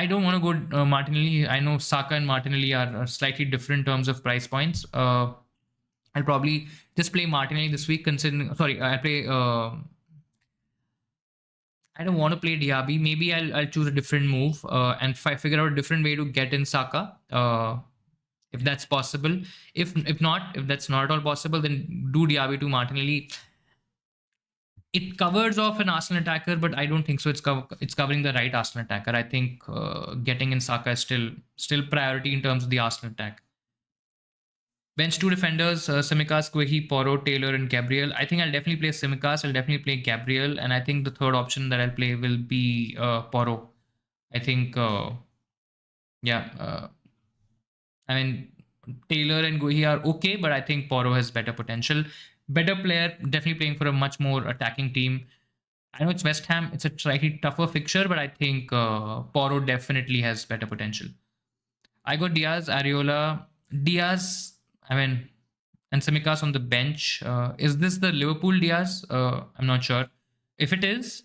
don't want to go Martinelli. I know Saka and Martinelli are slightly different in terms of price points. I'll probably just play Martinelli this week. I'll play. I don't want to play Diaby. Maybe I'll choose a different move and figure out a different way to get in Saka. If that's possible. If not, if that's not at all possible, then do Diaby to Martinelli. It covers off an Arsenal attacker, but I don't think so. It's covering the right Arsenal attacker. I think getting in Saka is still priority in terms of the Arsenal attack. Bench two defenders, Tsimikas, Guehi, Porro, Taylor, and Gabriel. I think I'll definitely play Tsimikas. I'll definitely play Gabriel. And I think the third option that I'll play will be Porro. I think, yeah, I mean, Taylor and Guehi are okay, but I think Porro has better potential. Better player, definitely playing for a much more attacking team. I know it's West Ham. It's a slightly tougher fixture, but I think Porro definitely has better potential. I got Diaz, Areola, Diaz. I mean, and Tsimikas on the bench. Is this the Liverpool Diaz? I'm not sure. If it is,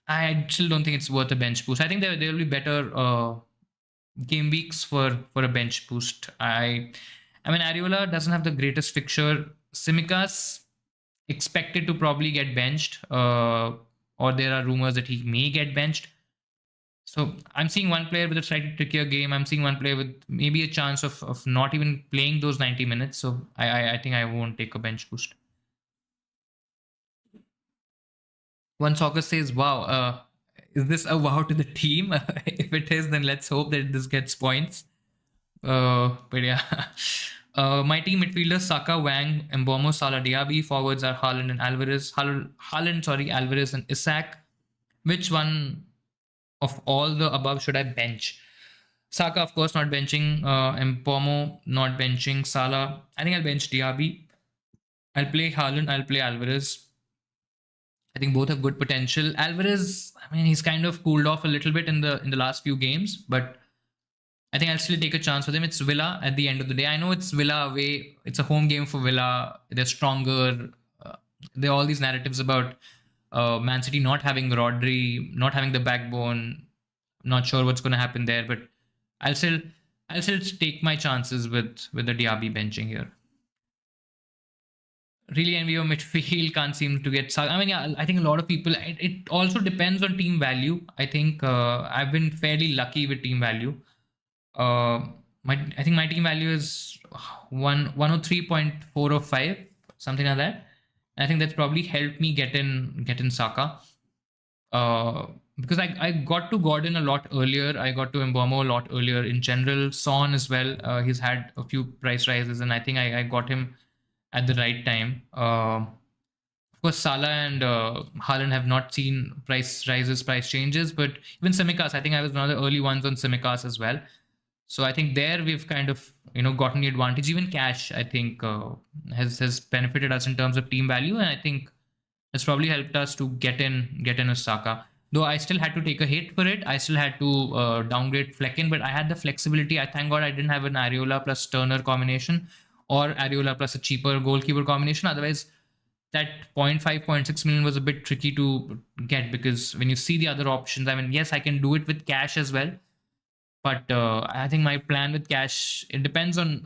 I still don't think it's worth a bench boost. I think there will be better game weeks for a bench boost. I mean, Areola doesn't have the greatest fixture. Tsimikas expected to probably get benched, or there are rumors that he may get benched. So I'm seeing one player with a slightly trickier game. I'm seeing one player with maybe a chance of not even playing those 90 minutes. So I think I won't take a bench boost. One soccer says, wow, is this a wow to the team? If it is, then let's hope that this gets points. But yeah. My team midfielders Saka, Wang, Mbomo, Salah, Diaby. Forwards are Haaland and Alvarez. Alvarez and Isak. Which one of all the above should I bench? Saka, of course, not benching. Mbomo, not benching. Salah, I think I'll bench Diaby. I'll play Haaland. I'll play Alvarez. I think both have good potential. Alvarez, I mean, he's kind of cooled off a little bit in the last few games, but I think I'll still take a chance with him. It's Villa at the end of the day. I know it's Villa away. It's a home game for Villa. They're stronger. There are all these narratives about Man City not having Rodri, not having the backbone. Not sure what's going to happen there, but I'll still take my chances with the Diaby benching here. Really envy your midfield. Can't seem to get. I mean, yeah, I think a lot of people. It also depends on team value. I think I've been fairly lucky with team value. I think my team value is 103.405, something like that. And I think that's probably helped me get in Saka. Because I got to Gordon a lot earlier. I got to Mbomo a lot earlier. In general, Son as well. He's had a few price rises, and I think I got him at the right time. Of course, Salah and Haaland have not seen price rises, price changes, but even Tsimikas, I think I was one of the early ones on Tsimikas as well. So I think there we've kind of gotten the advantage. Even Cash, I think, has benefited us in terms of team value, and I think has probably helped us to get in Osaka. Though I still had to take a hit for it. I still had to downgrade Flecken, but I had the flexibility. I thank God I didn't have an Areola plus Turner combination or Areola plus a cheaper goalkeeper combination. Otherwise, that 0.5, 0.6 million was a bit tricky to get, because when you see the other options, I mean, yes, I can do it with Cash as well. But I think my plan with Cash, it depends on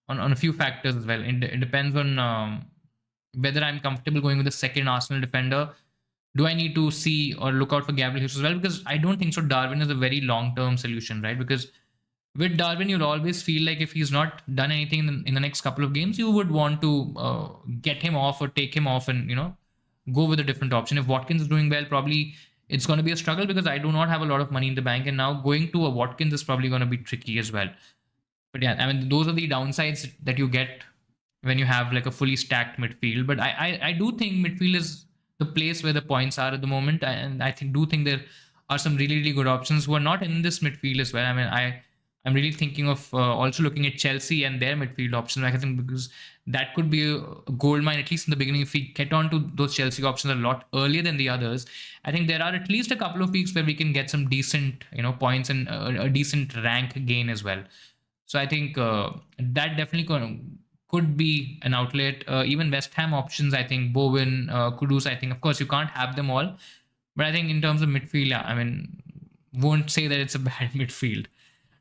a few factors as well. It depends on whether I'm comfortable going with the second Arsenal defender. Do I need to see or look out for Gabriel Jesus as well? Because I don't think so. Darwin is a very long-term solution, right? Because with Darwin, you'll always feel like if he's not done anything in the next couple of games, you would want to get him off or take him off and, go with a different option. If Watkins is doing well, probably it's going to be a struggle because I do not have a lot of money in the bank. And now going to a Watkins is probably going to be tricky as well. But yeah, I mean, those are the downsides that you get when you have like a fully stacked midfield. But I do think midfield is the place where the points are at the moment. And I do think there are some really, really good options who are not in this midfield as well. I mean, I'm really thinking of also looking at Chelsea and their midfield options. I think because that could be a gold mine, at least in the beginning. If we get onto those Chelsea options a lot earlier than the others, I think there are at least a couple of weeks where we can get some decent, points and a decent rank gain as well. So I think that definitely could be an outlet. Even West Ham options, I think Bowen, Kudus, I think, of course, you can't have them all. But I think in terms of midfield, yeah, I mean, won't say that it's a bad midfield.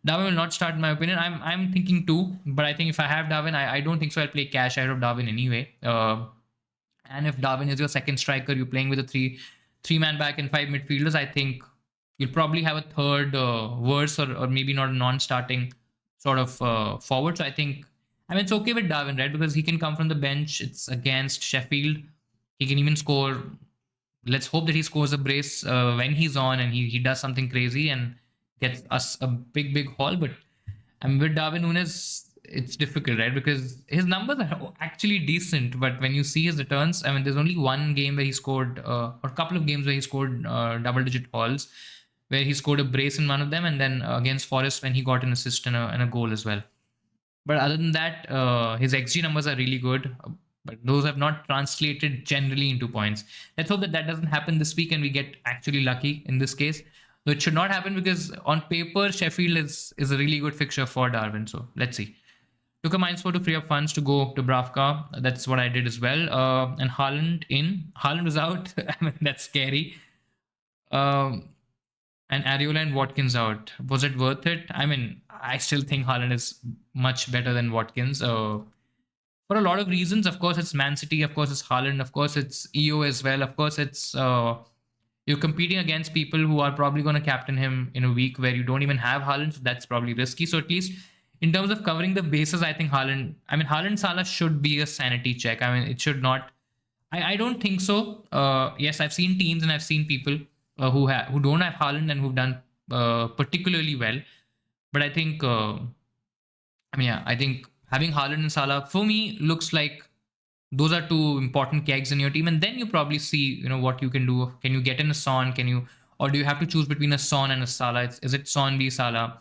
Darwin will not start, in my opinion. I'm thinking too, but I think if I have Darwin, I don't think so. I'll play Cash ahead of Darwin anyway. And if Darwin is your second striker, you're playing with a 3 3-man back and 5 midfielders, I think you'll probably have a third worse or maybe not a non-starting sort of forward. So I think, I mean, it's okay with Darwin, right? Because he can come from the bench. It's against Sheffield. He can even score. Let's hope that he scores a brace when he's on and he does something crazy and gets us a big haul. But I mean, with Darwin Nunes, it's difficult, right? Because his numbers are actually decent, but when you see his returns, I mean, there's only one game where he scored, or a couple of games where he scored double-digit hauls, where he scored a brace in one of them, and then against Forest when he got an assist and a goal as well. But other than that, his XG numbers are really good, but those have not translated generally into points. Let's hope that that doesn't happen this week and we get actually lucky in this case. Though it should not happen because on paper, Sheffield is a really good fixture for Darwin. So let's see. Took a minus 4 to free up funds to go to Bravka. That's what I did as well. And Haaland in. Haaland was out. I mean, that's scary. And Areola and Watkins out. Was it worth it? I mean, I still think Haaland is much better than Watkins. For a lot of reasons. Of course, it's Man City. Of course, it's Haaland. Of course, it's EO as well. Of course, it's you're competing against people who are probably going to captain him in a week where you don't even have Haaland. So that's probably risky. So at least in terms of covering the bases, I think Haaland Salah should be a sanity check. I mean, it should not. I don't think so. Yes, I've seen teams and I've seen people who don't have Haaland and who've done particularly well. But I think, I think having Haaland and Salah for me looks like those are two important kegs in your team, and then you probably see what you can do. Can you get in a Son? Can you, or do you have to choose between a Son and a Salah? Is it Son v Salah?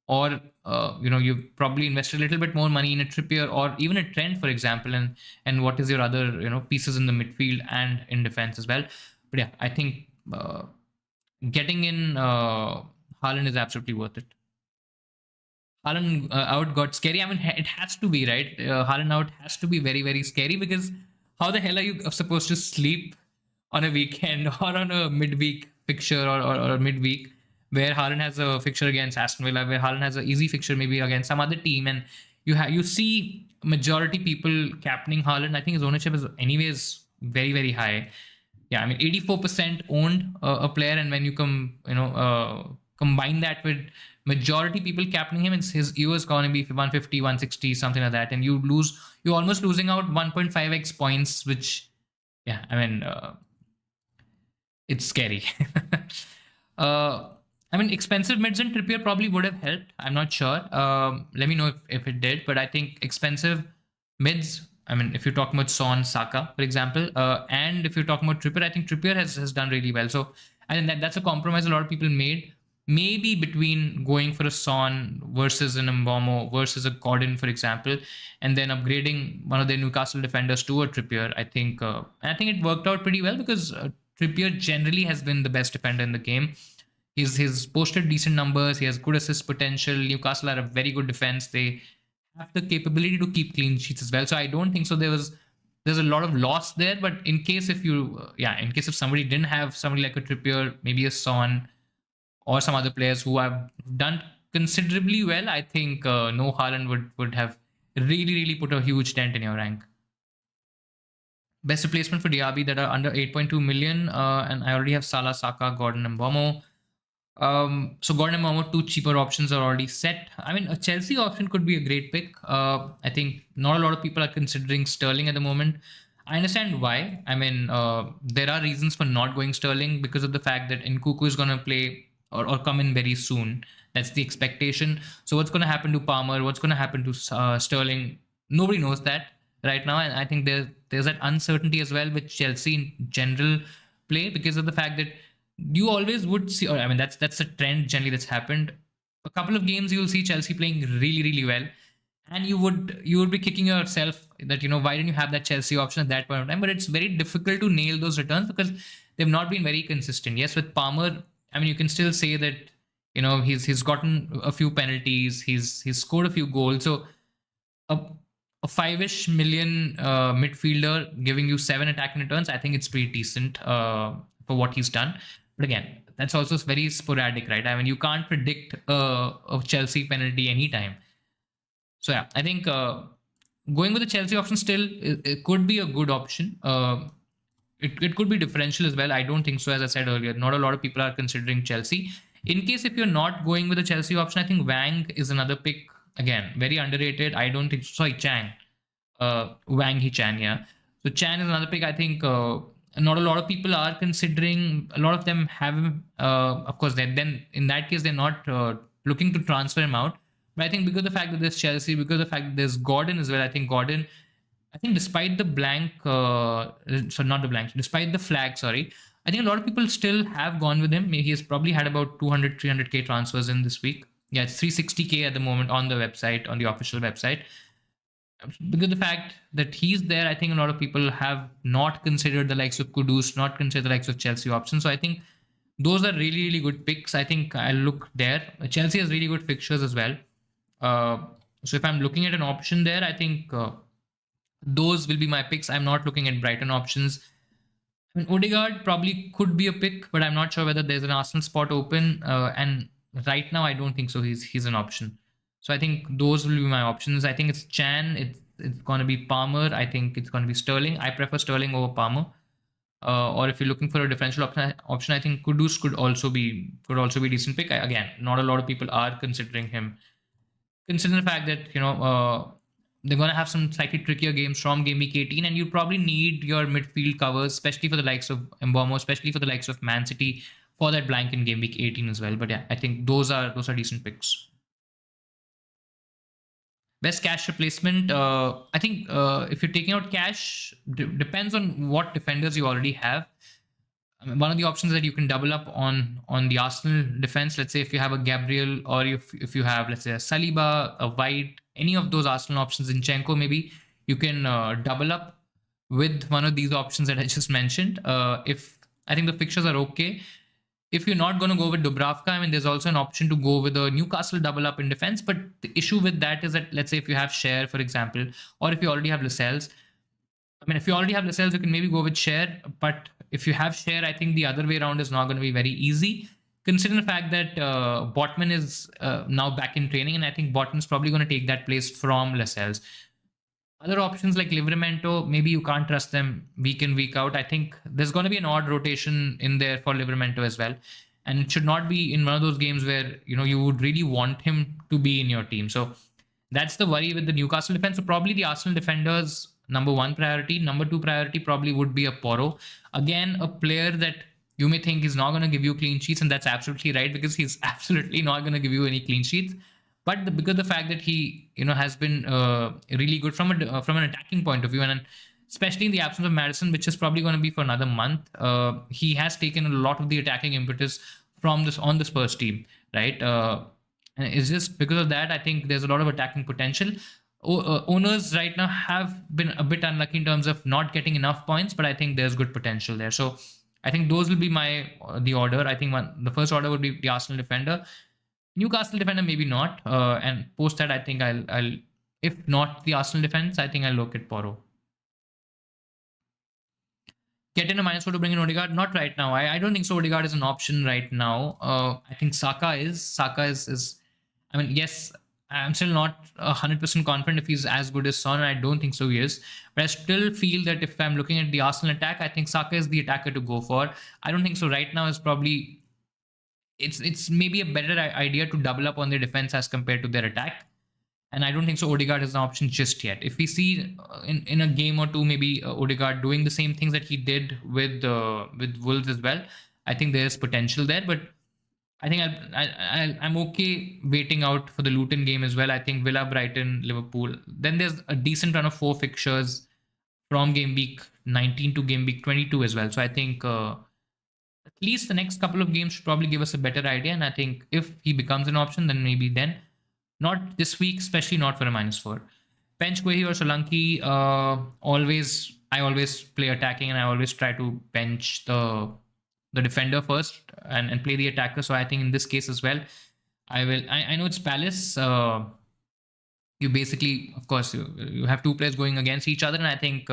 Or you've probably invested a little bit more money in a Trippier or even a Trent, for example, and what is your other pieces in the midfield and in defense as well. But yeah, I think getting in Haaland is absolutely worth it. Haaland out got scary. I mean, it has to be, right? Haaland out has to be very scary, because how the hell are you supposed to sleep on a weekend or on a midweek fixture or midweek where Haaland has a fixture against Aston Villa, where Haaland has an easy fixture maybe against some other team, and you see majority people captaining Haaland. I think his ownership is anyways very high. Yeah, I mean 84% owned a player, and when you combine that with majority people captaining him, his EO is going to be 150, 160, something like that, and you're almost losing out 1.5x points, which it's scary. I mean, expensive mids and Trippier probably would have helped. I'm not sure. Let me know if it did. But I think expensive mids, I mean, if you're talking about Son, Saka, for example, and if you're talking about Trippier, I think Trippier has done really well. So I think that's a compromise a lot of people made. Maybe between going for a Son versus an Mbeumo versus a Gordon, for example, and then upgrading one of their Newcastle defenders to a Trippier. I think it worked out pretty well, because Trippier generally has been the best defender in the game. He's posted decent numbers. He has good assist potential. Newcastle are a very good defense. They have the capability to keep clean sheets as well. So I don't think so. There's a lot of loss there. But in case if somebody didn't have somebody like a Trippier, maybe a Son, or some other players who have done considerably well, I think no Haaland would have really put a huge dent in your rank. Best replacement for Diaby that are under 8.2 million, and I already have Salah, Saka, Gordon, and Mbeumo. So Gordon and Mbeumo, two cheaper options are already set. I mean, a Chelsea option could be a great pick. I think not a lot of people are considering Sterling at the moment. I understand why. I mean, there are reasons for not going Sterling because of the fact that Nkunku is going to play or come in very soon. That's the expectation. So what's going to happen to Palmer? What's going to happen to Sterling? Nobody knows that right now. And I think there's that uncertainty as well with Chelsea in general play, because of the fact that you always would see, or I mean, that's a trend generally that's happened. A couple of games you'll see Chelsea playing really well, and you would be kicking yourself that why didn't you have that Chelsea option at that point of time? But it's very difficult to nail those returns because they've not been very consistent. Yes, with Palmer, I mean, you can still say that he's gotten a few penalties, he's scored a few goals. So a 5-ish million midfielder giving you 7 attacking returns, I think it's pretty decent for what he's done. But again, that's also very sporadic, right? I mean, you can't predict a Chelsea penalty anytime. So yeah, I think going with the Chelsea option still it could be a good option. it could be differential as well. I don't think so. As I said earlier, not a lot of people are considering Chelsea. In case if you're not going with the Chelsea option, I think Wang is another pick. Again, very underrated. I don't think. Sorry, Chang. Wang Hee Chan, yeah. So Chan is another pick. I think not a lot of people are considering. A lot of them have him. Of course, then in that case they're not looking to transfer him out. But I think because of the fact that there's Chelsea, because of the fact that there's Gordon as well. I think Gordon. I think despite the blank, so not the blank, despite the flag, sorry, I think a lot of people still have gone with him. He has probably had about 200, 300K transfers in this week. Yeah, it's 360K at the moment on the website, on the official website. Because the fact that he's there, I think a lot of people have not considered the likes of Kudus, not considered the likes of Chelsea options. So I think those are really, really good picks. I think I'll look there. Chelsea has really good fixtures as well. So if I'm looking at an option there, I think those will be my picks. I'm not looking at Brighton options. I mean, Odegaard probably could be a pick, but I'm not sure whether there's an Arsenal spot open. And right now, I don't think so. He's an option. So I think those will be my options. I think it's Chan. It's going to be Palmer. I think it's going to be Sterling. I prefer Sterling over Palmer. Or if you're looking for a differential option, I think Kudus could also be a decent pick. Again, not a lot of people are considering him. Considering the fact that they're going to have some slightly trickier games from game week 18, and you probably need your midfield covers, especially for the likes of Mbomo, especially for the likes of Man City, for that blank in game week 18 as well. But yeah, I think those are decent picks. Best cash replacement. I think if you're taking out cash, depends on what defenders you already have. I mean, one of the options that you can double up on the Arsenal defense. Let's say if you have a Gabriel, or if you have, let's say, a Saliba, a White, any of those Arsenal options, Zinchenko maybe, you can double up with one of these options that I just mentioned. If I think the fixtures are okay. If you're not going to go with Dubravka, I mean, there's also an option to go with a Newcastle double up in defense. But the issue with that is that, let's say, if you have Cher, for example, or if you already have Lascelles, I mean, if you already have Lascelles, you can maybe go with Cher. But if you have Cher, I think the other way around is not going to be very easy. Considering the fact that Botman is now back in training, and I think Botman's probably going to take that place from Lascelles. Other options like Livramento, maybe you can't trust them week in, week out. I think there's going to be an odd rotation in there for Livramento as well. And it should not be in one of those games where, you would really want him to be in your team. So that's the worry with the Newcastle defense. So probably the Arsenal defenders, number one priority. Number two priority probably would be a Porro. Again, a player that you may think is not going to give you clean sheets. And that's absolutely right, because he's absolutely not going to give you any clean sheets. But because the fact that he, has been really good from an attacking point of view, and especially in the absence of Madison, which is probably going to be for another month, he has taken a lot of the attacking impetus from this Spurs team, right? And it's just because of that, I think there's a lot of attacking potential. Owners right now have been a bit unlucky in terms of not getting enough points, but I think there's good potential there. So I think those will be the order. I think the first order would be the Arsenal defender. Newcastle defender, maybe not. And post that, I think I'll if not the Arsenal defense, I think I'll look at Porro. Get in a -4 to bring in Odegaard? Not right now. I don't think so. Odegaard is an option right now. I think Saka is. Saka is. I mean, yes, I'm still not 100% confident if he's as good as Son, and I don't think so he is. But I still feel that if I'm looking at the Arsenal attack, I think Saka is the attacker to go for. I don't think so. Right now is probably it's maybe a better idea to double up on their defense as compared to their attack. And I don't think so Odegaard is an option just yet. If we see in a game or two, maybe Odegaard doing the same things that he did with Wolves as well, I think there's potential there. But I think I'm okay waiting out for the Luton game as well. I think Villa, Brighton, Liverpool. Then there's a decent run of 4 fixtures from game week 19 to game week 22 as well. So I think at least the next couple of games should probably give us a better idea. And I think if he becomes an option, then maybe then. Not this week, especially not for a -4. Bench Guehi or Solanke, I always play attacking, and I always try to bench the defender first and play the attacker. So I think in this case as well, I will. I know it's Palace. You basically, of course, you have 2 players going against each other, and I think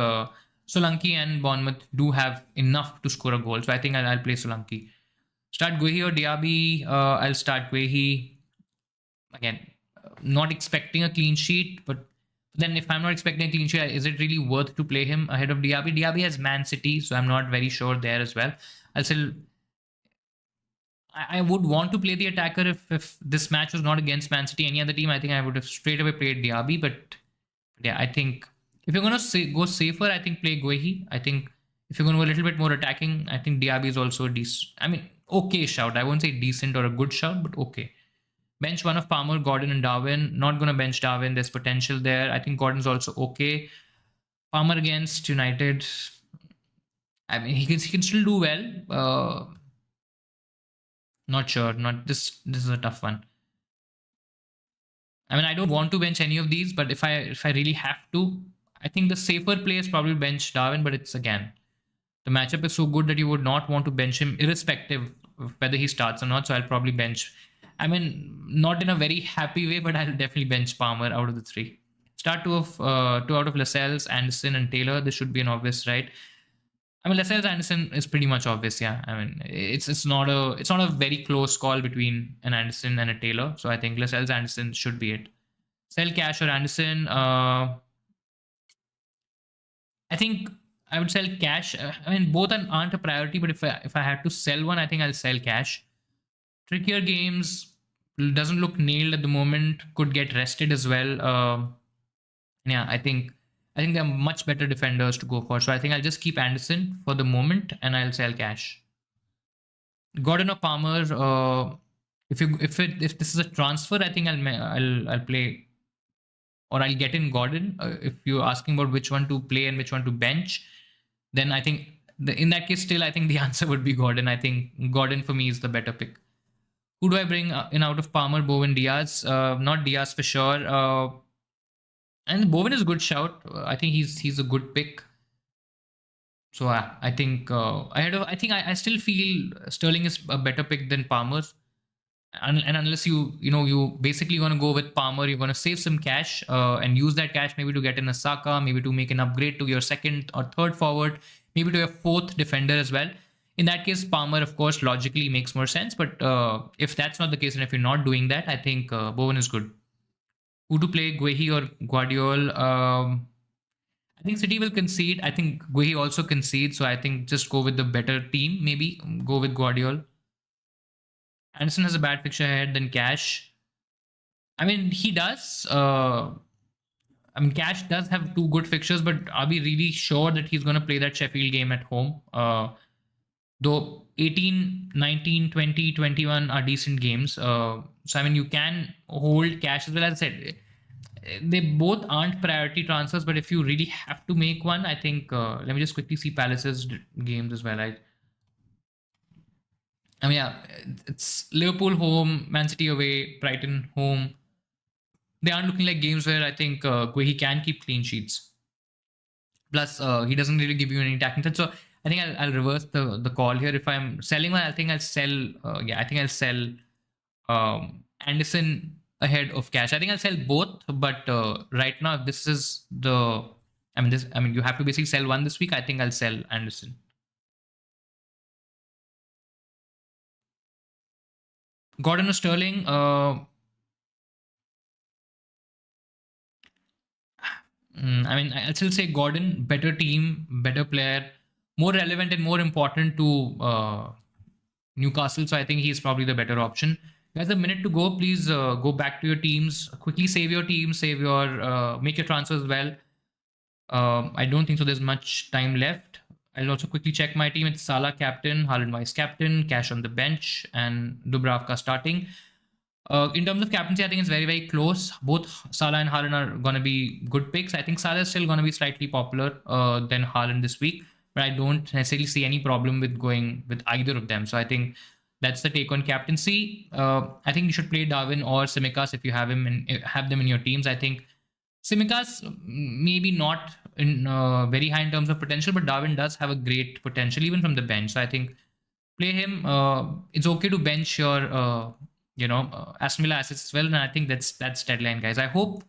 Solanke and Bournemouth do have enough to score a goal. So I think I'll play Solanke. Start Guehi or Diaby. I'll start Guehi. Again, not expecting a clean sheet, but Then if I'm not expecting a clean sheet, is it really worth to play him ahead of Diaby? Diaby has Man City, so I'm not very sure there as well. I'll still I would want to play the attacker if this match was not against Man City, any other team. I think I would have straight away played Diaby. But yeah, I think if you're going to go safer, I think play Guehi. I think if you're going to go a little bit more attacking, I think Diaby is also a decent. I mean, okay shout. I won't say decent or a good shout, but okay. Bench one of Palmer, Gordon, and Darwin. Not going to bench Darwin. There's potential there. I think Gordon's also okay. Palmer against United. I mean, he can still do well. Not sure. Not this. This is a tough one. I mean, I don't want to bench any of these, but if I really have to, I think the safer play is probably bench Darwin. But it's again, the matchup is so good that you would not want to bench him, irrespective of whether he starts or not. So I'll probably bench. I mean, not in a very happy way, but I'll definitely bench Palmer out of the three. Start two out of Lascelles, Anderson, and Taylor. This should be an obvious, right? I mean, Lascelles Anderson is pretty much obvious. Yeah, I mean, it's not a very close call between an Anderson and a Taylor. So I think Lascelles Anderson should be it. Sell Cash or Anderson. I think I would sell Cash. I mean, both aren't a priority, but if I had to sell one, I think I'll sell Cash. Trickier games doesn't look nailed at the moment. Could get rested as well. Yeah, I think there are much better defenders to go for. So I think I'll just keep Anderson for the moment and I'll sell Cash. Gordon or Palmer. If this is a transfer, I think I'll play or I'll get in Gordon. If you're asking about which one to play and which one to bench, then I think in that case, still I think the answer would be Gordon. I think Gordon for me is the better pick. Who do I bring in out of Palmer, Bowen, Diaz? Not Diaz for sure. And Bowen is a good shout. I think he's a good pick. So I think I think I still feel Sterling is a better pick than Palmer. And unless you basically want to go with Palmer, you're going to save some cash and use that cash maybe to get in a Saka, maybe to make an upgrade to your second or third forward, maybe to your fourth defender as well. In that case, Palmer, of course, logically makes more sense. But if that's not the case, and if you're not doing that, I think Bowen is good. Who to play, Guehi or Guardiol? I think City will concede. I think Guehi also concedes. So I think just go with the better team, maybe. Go with Guardiol. Anderson has a bad fixture ahead than Cash. I mean, he does. I mean, Cash does have two good fixtures, but are we really sure that he's going to play that Sheffield game at home? Though 18, 19, 20, 21 are decent games. So, I mean, you can hold Cash as well. As I said, they both aren't priority transfers, but if you really have to make one, I think, let me just quickly see Palace's games as well. I mean, yeah, it's Liverpool home, Man City away, Brighton home. They aren't looking like games where I think he can keep clean sheets. Plus, he doesn't really give you any attacking threat. So I think I'll reverse the call here. If I'm selling one, I think I'll sell. I think I'll sell Anderson ahead of Cash. I think I'll sell both, but right now, if this is the. I mean, you have to basically sell one this week. I think I'll sell Anderson. Gordon or Sterling? I mean, I'll still say Gordon, better team, better player, more relevant and more important to Newcastle. So I think he's probably the better option. Guys, a minute to go. Please go back to your teams. Quickly save your team. Make your transfers well. I don't think so. There's much time left. I'll also quickly check my team. It's Salah captain, Haaland vice captain, Cash on the bench, and Dubravka starting. In terms of captaincy, I think it's very, very close. Both Salah and Haaland are going to be good picks. I think Salah is still going to be slightly popular than Haaland this week, but I don't necessarily see any problem with going with either of them. So I think that's the take on captaincy. I think you should play Darwin or Tsimikas if you have them in your teams. I think Tsimikas maybe not in very high in terms of potential, but Darwin does have a great potential even from the bench. So I think play him. It's okay to bench your Aston Villa assets as well, and I think that's deadline, guys. I hope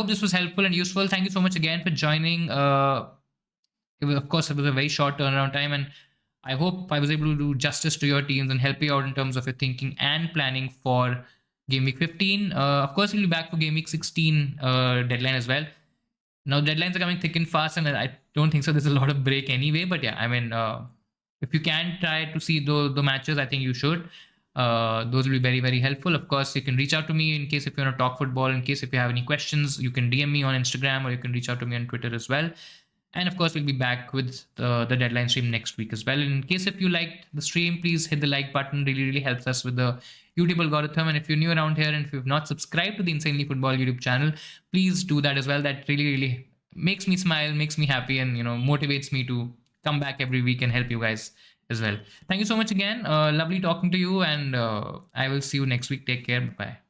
this was helpful and useful. Thank you so much again for joining. Of course, it was a very short turnaround time, and I hope I was able to do justice to your teams and help you out in terms of your thinking and planning for Game week 15. Of course, we'll be back for game week 16 deadline as well. Now deadlines are coming thick and fast, and I don't think so. There's a lot of break anyway. But yeah, I mean, if you can try to see the matches, I think you should. Those will be very, very helpful. Of course, you can reach out to me in case if you want to talk football. In case if you have any questions, you can DM me on Instagram or you can reach out to me on Twitter as well. And of course, we'll be back with the deadline stream next week as well. In case if you liked the stream, please hit the like button. Really, really helps us with the YouTube algorithm. And if you're new around here and if you've not subscribed to the Insanely Football YouTube channel, please do that as well. That really, really makes me smile, makes me happy, and motivates me to come back every week and help you guys as well. Thank you so much again. Lovely talking to you, and I will see you next week. Take care. Bye.